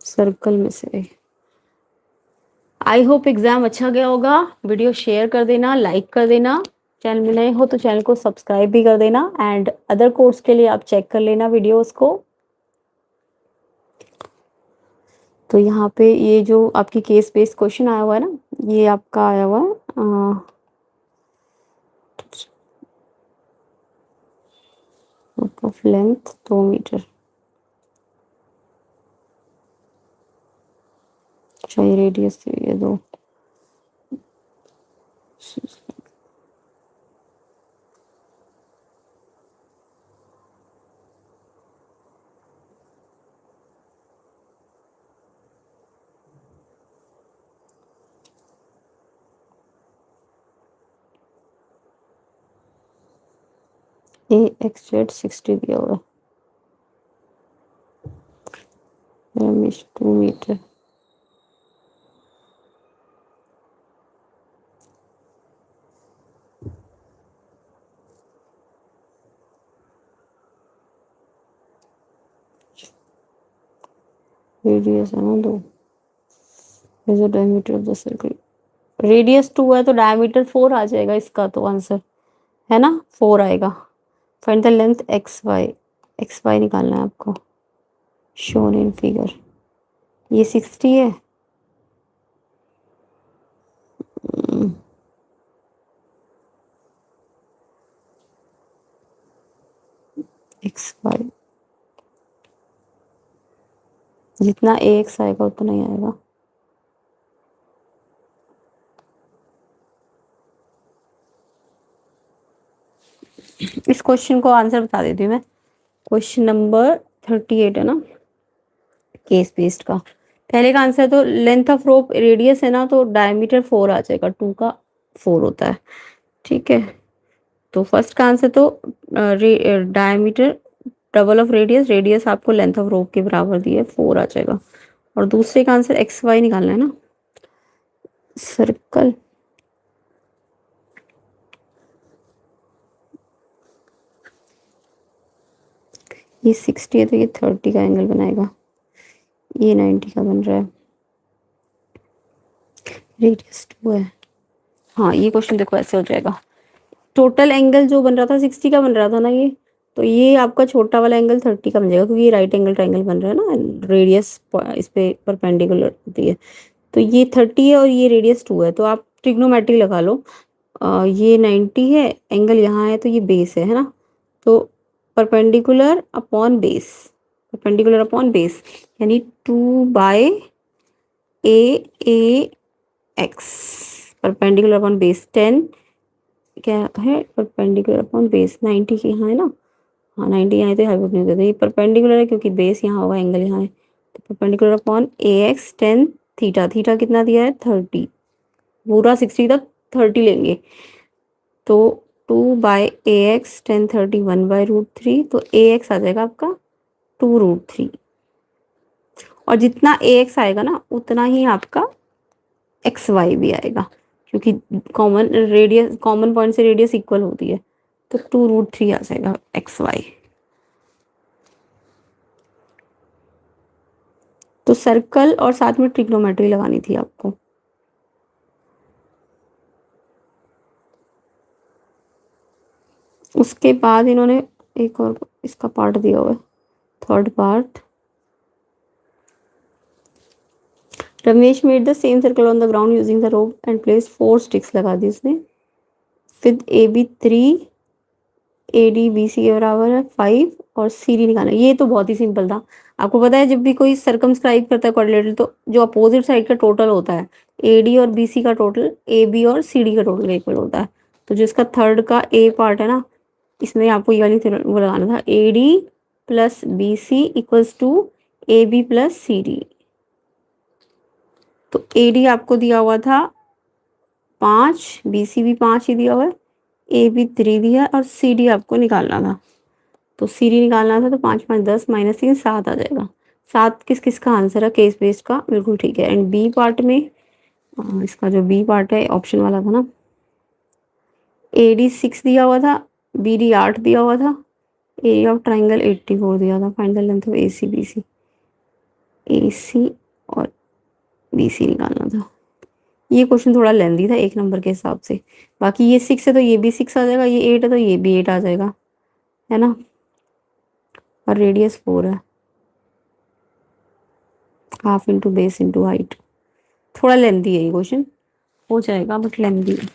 सर्कल में से। आई होप एग्जाम अच्छा गया होगा। वीडियो शेयर कर देना, लाइक कर देना, चैनल में नए हो तो चैनल को सब्सक्राइब भी कर देना एंड अदर कोर्स के लिए आप चेक कर लेना वीडियोस को। तो यहाँ पे ये जो आपकी केस बेस्ड क्वेश्चन आया हुआ है ना, ये आपका आया हुआ है ऑफ लेंथ 2 मीटर। चाहिए रेडियस ये दो, ए एक्स जेड 60 दिया हुआ है, 2 मीटर। रेडियस है ना 2, is the diameter of the circle. Radius 2 है तो डायमीटर 4 आ जाएगा इसका तो आंसर, है ना, 4 आएगा। Find the length X Y, X Y निकालना है आपको, शोन इन फिगर। ये 60 है, एक्स वाई जितना ए एक्स आएगा उतना ही आएगा। इस क्वेश्चन को आंसर बता देती हूँ मैं। क्वेश्चन नंबर 38 है ना, केस बेस्ड का। पहले का आंसर तो लेंथ ऑफ रोप रेडियस है ना, तो डायमीटर 4 आ जाएगा, 2 का 4 होता है, ठीक है। तो फर्स्ट का आंसर तो diameter double of radius, radius आपको लेंथ ऑफ रोप के बराबर दी है, 4 आ जाएगा। और दूसरे का आंसर एक्स वाई निकालना है ना, सर्कल ये 60 है तो ये 30 का एंगल बनाएगा, ये 90 का बन रहा है, रेडियस 2 है। हाँ ये क्वेश्चन देखो ऐसे हो जाएगा, टोटल एंगल जो बन रहा था 60 का बन रहा था ना ये, तो ये आपका छोटा वाला एंगल 30 का बन जाएगा, क्योंकि ये राइट एंगल ट्रायंगल बन रहा है ना, रेडियस इस पे परपेंडिकुलर होती है। तो ये 30 है और ये रेडियस 2 है, तो आप ट्रिग्नोमेट्री लगा लो। ये 90 है, एंगल यहाँ है तो ये बेस है ना, तो perpendicular upon base, perpendicular upon base यानी 2/a परपेंडिकुलर अपॉन बेस 10 क्या है, परपेंडिकुलर अपॉन बेस 90 की यहाँ है ना, हाँ 90 यहाँ है तो हाइपोटेन्यूज देते हैं, ये परपेंडिकुलर है क्योंकि बेस यहाँ होगा, एंगल यहाँ है, तो perpendicular upon ax 10 theta, theta कितना दिया है 30, पूरा 60 तक 30 लेंगे, तो 2/ax 10 30 1/√3, तो ax आ जाएगा आपका 2√3। और जितना ax आएगा ना उतना ही आपका xy भी आएगा, क्योंकि कॉमन रेडियस, कॉमन पॉइंट से रेडियस इक्वल होती है, तो 2√3 आ जाएगा XY। तो सर्कल और साथ में ट्रिग्नोमेट्री लगानी थी आपको। उसके बाद इन्होंने एक और इसका पार्ट दिया हुआ है, third part. Ramesh made the same circle on the ground using the rope and place 4 sticks लगा दी उसने विद AB 3, AD BC के बराबर है 5 और CD निकालना। ये तो बहुत ही सिंपल था। आपको पता है जब भी कोई सर्कमस्क्राइब करता है क्वाड्रिलेटरल तो जो अपोजिट साइड का टोटल होता है AD और BC का टोटल AB और CD का टोटल इक्वल होता है। तो जो इसका थर्ड का A पार्ट है ना, इसमें आपको ये वाली वो लगाना था, AD plus BC equals to AB plus CD। तो AD आपको दिया हुआ था 5, BC भी 5 ही दिया हुआ है, AB 3 दिया है और CD आपको निकालना था। तो CD निकालना था तो 5 5 10 माइनस 3 7 आ जाएगा। 7 किस किस का आंसर है? केस बेस्ड का, बिल्कुल ठीक है। एंड बी पार्ट में इसका जो बी पार्ट है ऑप्शन वाला था ना, AD 6 दिया हुआ था, BD 8 दिया हुआ था, एरिया ऑफ ट्राइंगल 84 दिया था। Find the length of AC BC। AC और BC निकालना था। ये क्वेश्चन थोड़ा लेंदी था 1 नंबर के हिसाब से। बाकी ये 6 है तो ये भी 6 आ जाएगा, ये 8 है तो ये भी 8 आ जाएगा, है ना। और रेडियस 4 है, half into base into height. थोड़ा लेंदी है ये क्वेश्चन, हो जाएगा बट लेंदी है।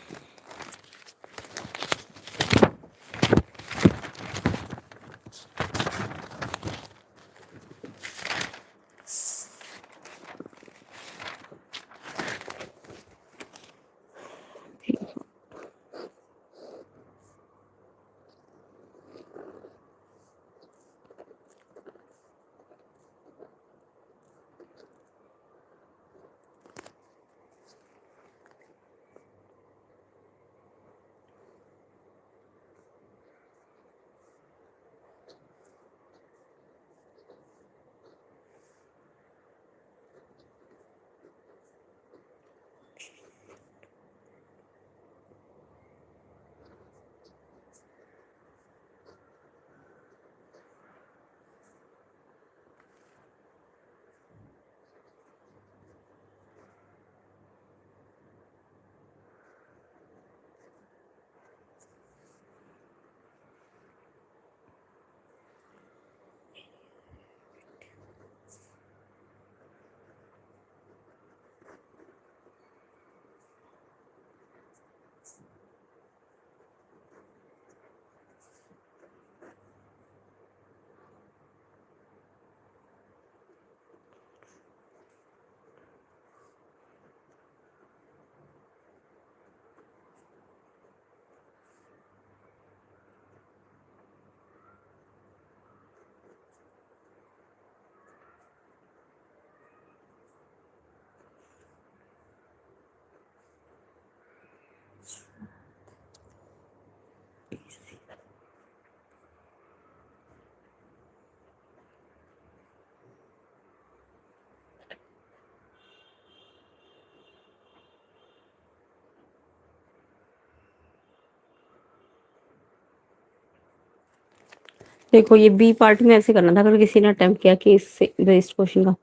देखो ये बी पार्ट में ऐसे करना था अगर किसी ने अटेम्प्ट किया कि इससे बेस्ड क्वेश्चन का।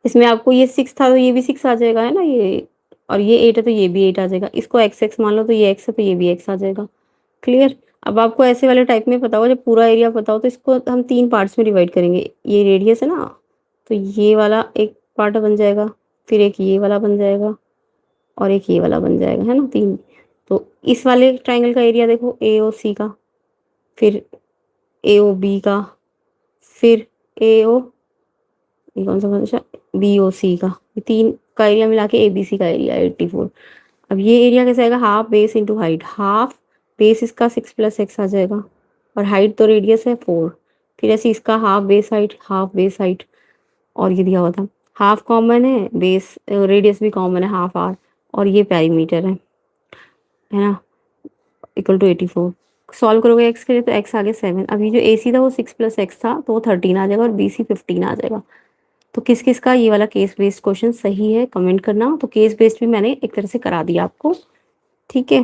इसमें आपको ये 6 था तो ये भी 6 आ जाएगा, है ना ये, और ये 8 है तो ये भी 8 आ जाएगा। इसको x x मान लो तो ये x है तो ये भी x आ जाएगा। क्लियर। अब आपको ऐसे वाले टाइप में पता हो, जब पूरा एरिया पता हो तो इसको हम 3 पार्ट्स में डिवाइड करेंगे। ये रेडियस है ना, तो ये वाला एक पार्ट बन जाएगा, फिर एक ये वाला बन जाएगा और एक ये वाला बन जाएगा, है ना, 3। तो इस वाले ट्राइंगल का एरिया देखो AOC का, फिर AOB का, फिर AO, ये कौन सा बचा, BOC का। ये 3 का एरिया मिला के ABC का एरिया 84। अब ये एरिया कैसे आएगा? Half base into height. Half base इसका 6 + x आ जाएगा और हाइट तो रेडियस है 4। फिर ऐसे इसका half base height, half base height, और ये दिया हुआ था हाफ कॉमन है, बेस रेडियस भी कॉमन है हाफ r, और ये पेरीमीटर है ना, इक्वल टू 84। सॉल्व करोगे एक्स के लिए तो एक्स आ गया 7। अभी जो AC था वो 6 + x था तो वो 13 आ जाएगा और BC 15 आ जाएगा। तो किस किस का ये वाला केस बेस्ड क्वेश्चन सही है कमेंट करना। तो केस बेस्ड भी मैंने एक तरह से करा दिया आपको, ठीक है।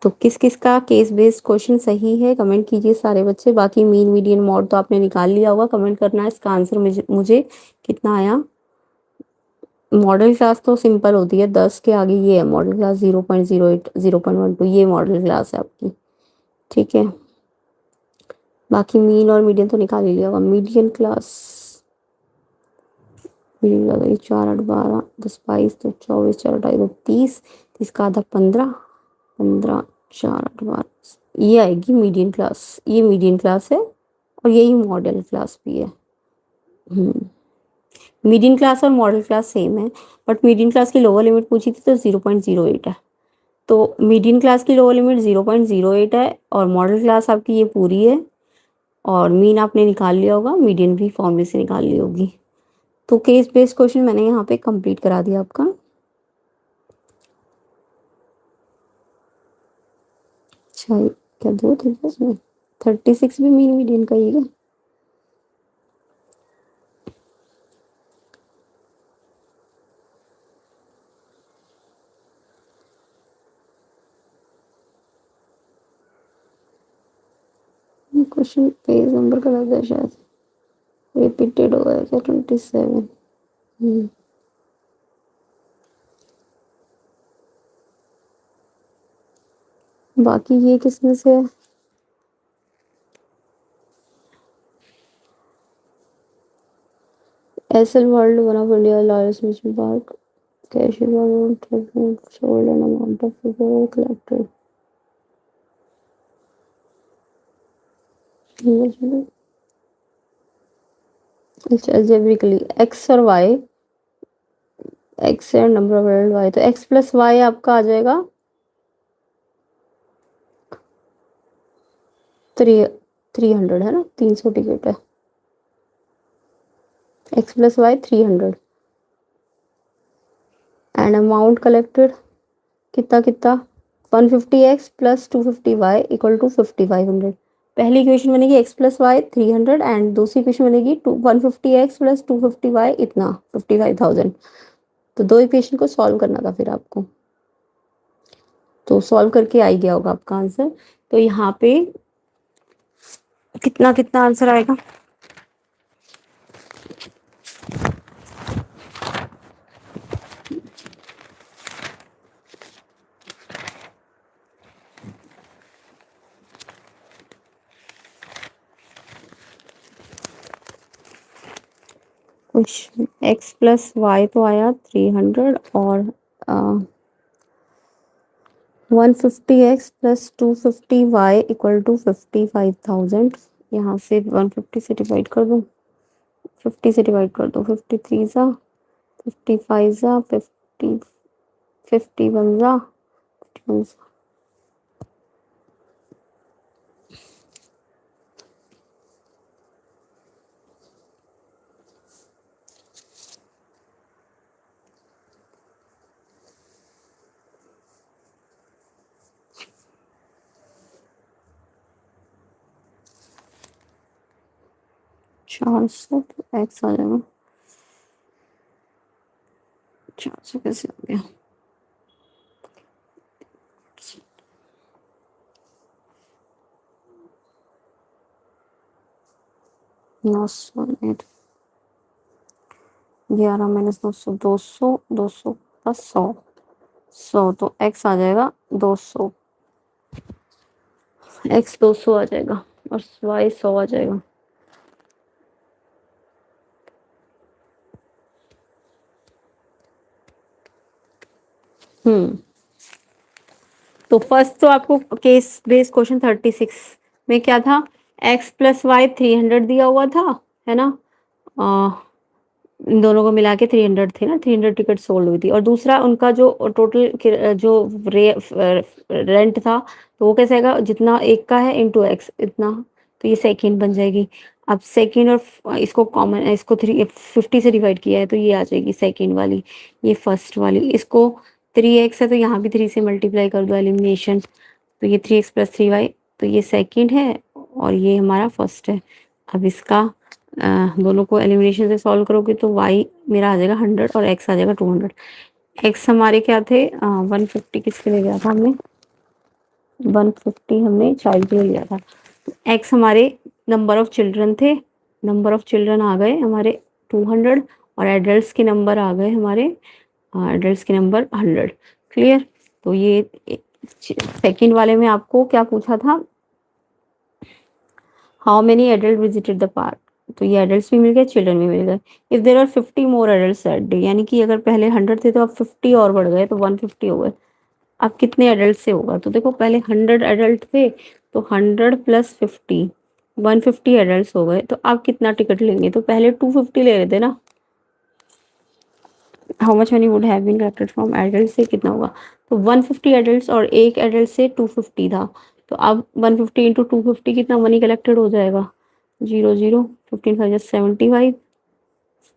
तो किस किस का केस बेस्ड क्वेश्चन सही है कमेंट कीजिए सारे बच्चे। बाकी मीन मीडियन मॉड तो आपने निकाल लिया होगा, कमेंट करना है इसका आंसर मुझे कितना आया। मॉडल क्लास तो सिंपल होती है, 10 के आगे ये है मॉडल क्लास, 0.08 0.12 ये मॉडल क्लास है आपकी, ठीक है। बाकी मीन और मीडियन तो निकाल ही लिया होगा। मीडियन क्लास मीडियन 4 8 12 10 22 तो 24 4 2 तो 30 30 का आधा 15 15 4 8 12 ये आएगी मीडियन क्लास। ये मीडियन क्लास है और यही मॉडल क्लास भी है। मीडियन क्लास और मॉडल क्लास सेम है, बट मीडियन क्लास की लोअर लिमिट पूछी थी तो 0.08 है। तो मीडियन क्लास की लोअर लिमिट 0.08 है और मॉडल क्लास आपकी ये पूरी है। और मीन आपने निकाल लिया होगा, मीडियन भी फॉर्मूले से निकाल ली होगी। तो केस बेस्ड क्वेश्चन मैंने यहाँ पे कंप्लीट करा दिया आपका। अच्छा क्या दो थे इसमें, 36 भी मीन मीडियन का ही है। क्वेश्चन पेज नंबर का लग गया शायद, रिपीटेड हो गया क्या 27। बाकी ये किसमें से है, SL world one of India largest mutual park, cash is sold an amount of figure collected. algebraically x और y, x and number of world y, तो x प्लस वाई आपका आ जाएगा 300 है ना, 300 टिकट है। x plus Y 300 and amount collected कितना कितना 150x plus 250y equal to 5500। पहली इक्वेशन बनेगी x प्लस वाई 300 एंड दूसरी इक्वेशन बनेगी 150x प्लस 250y इतना 55,000। तो दो इक्वेशन को सॉल्व करना था फिर आपको, तो सॉल्व करके आ ही गया होगा आपका आंसर। तो यहाँ पे कितना कितना आंसर आएगा, क्वेश्चन x प्लस वाई तो आया 300 और 150x plus 250y equal to 55,000। यहाँ से 150 से डिवाइड कर दूँ, 50 से डिवाइड कर दो, 53 सा 55 सा 50 51 सा 51 सा 400 तो x आ जाएगा 400 कैसे हो गया, 900 11 माइनस 900 200 200 प्लस 100 100 तो x आ जाएगा 200, x 200 आ जाएगा और y 100 आ जाएगा। तो फर्स्ट तो आपको केस बेस्ड क्वेश्चन 36 में क्या था, x प्लस वाई 300 दिया हुआ था, है ना। इन दोनों को मिला के 300 थे ना, 300 टिकट सोल्ड हुई थी। और दूसरा उनका जो टोटल जो रेंट था तो वो कैसे आएगा, जितना एक का है इंटू एक्स इतना, तो ये सेकेंड बन जाएगी। अब सेकेंड और इसको कॉमन, इसको 50 से डिवाइड किया है तो ये आ जाएगी सेकेंड वाली, ये फर्स्ट वाली। इसको 3x है तो यहाँ भी 3 से मल्टीप्लाई कर दो, एलिमिनेशन, तो ये 3x प्लस 3y, तो ये सेकेंड है और ये हमारा फर्स्ट है। अब इसका दोनों को एलिमिनेशन से सॉल्व करोगे तो y मेरा आ जाएगा 100 और x आ जाएगा 200। x हमारे क्या थे 150 किसके लिए गया था हमने, 150 हमने चाइल्ड के लिए लिया था। एक्स हमारे नंबर ऑफ चिल्ड्रन थे, नंबर ऑफ चिल्ड्रन आ गए हमारे 200 और एडल्ट्स के नंबर आ गए हमारे एडल्ट्स के नंबर 100। क्लियर। तो ये सेकंड वाले में आपको क्या पूछा था, how many adult visited the park, तो ये एडल्ट्स भी मिल गए, चिल्ड्रन भी मिल गए। If there are 50 more adults that day, यानी कि अगर पहले 100 थे तो अब 50 और बढ़ गए तो 150 हो गए। अब कितने एडल्ट से होगा, तो देखो पहले 100 एडल्ट थे तो 100 प्लस 50 150 एडल्ट हो गए। तो अब कितना टिकट लेंगे, तो पहले 250 ले रहे थे ना। How much money would have been collected from adult से कितना होगा, तो 150 एडल्ट्स और एक एडल्ट से 250 था। तो अब 150 इंटू 250 कितना मनी कलेक्टेड हो जाएगा, 0 15 5 75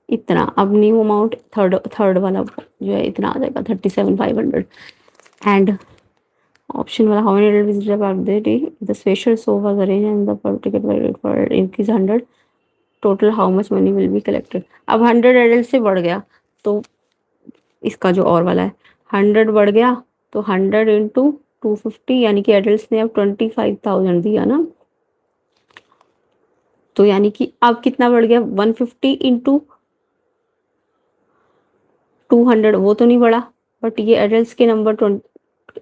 इतना। अब न्यू अमाउंट थर्ड वाला जो है इतना आ जाएगा 37,500। एंड ऑप्शन वाला, how many adult visited park that day, the special show was arranged and the पर ticket for increase 100, total how much money will be collected. अब 100 एडल्ट से बढ़ गया तो इसका जो और वाला है 100 बढ़ गया तो 100 इंटू 250, यानी कि एडल्ट ने अब 25,000 दिया ना। तो यानी कि अब कितना बढ़ गया, 150 इंटू 200, वो तो नहीं बढ़ा, बट ये एडल्ट के नंबर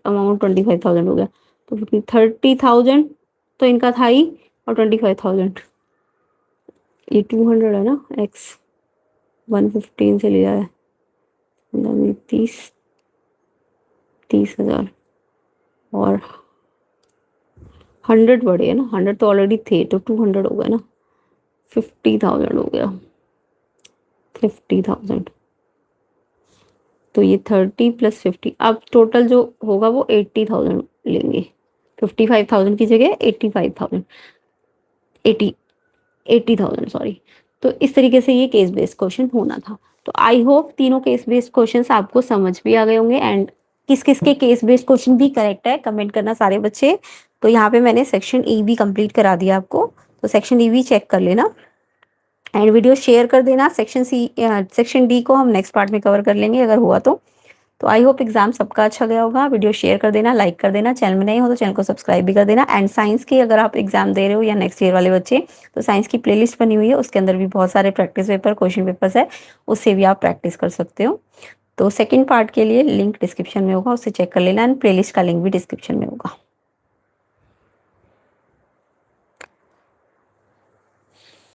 अमाउंट 25,000 हो गया। तो 30,000 तो इनका था ही, और 25,000 ये 200 है ना, एक्स 115 से लिया है 30,000 और 100 बढ़े है ना, 100 तो ऑलरेडी थे तो 200 हो गया ना, 50,000 हो गया 50,000। तो ये 30 प्लस 50, अब टोटल जो होगा वो 80,000 लेंगे। 55,000 की जगह 85,000 80,000 सॉरी। तो इस तरीके से ये केस बेस्ड क्वेश्चन होना था। तो आई होप तीनों केस बेस्ड क्वेश्चंस आपको समझ भी आ गए होंगे। एंड किस किस के केस बेस्ड क्वेश्चन भी करेक्ट है कमेंट करना सारे बच्चे। तो यहाँ पे मैंने सेक्शन ई भी कंप्लीट करा दिया आपको, तो सेक्शन ई भी चेक कर लेना एंड वीडियो शेयर कर देना। सेक्शन डी को हम नेक्स्ट पार्ट में कवर कर लेंगे अगर हुआ तो आई होप एग्जाम सबका अच्छा गया होगा। वीडियो शेयर कर देना, लाइक कर देना, चैनल में नहीं हो तो चैनल को सब्सक्राइब भी कर देना। एंड साइंस की अगर आप एग्जाम दे रहे हो या नेक्स्ट ईयर वाले बच्चे, तो साइंस की प्लेलिस्ट बनी हुई है, उसके अंदर भी बहुत सारे प्रैक्टिस पेपर क्वेश्चन पेपर्स है, उससे भी आप प्रैक्टिस कर सकते हो। तो सेकेंड पार्ट के लिए लिंक डिस्क्रिप्शन में होगा, उससे चेक कर लेना एंड प्लेलिस्ट का लिंक भी डिस्क्रिप्शन में होगा।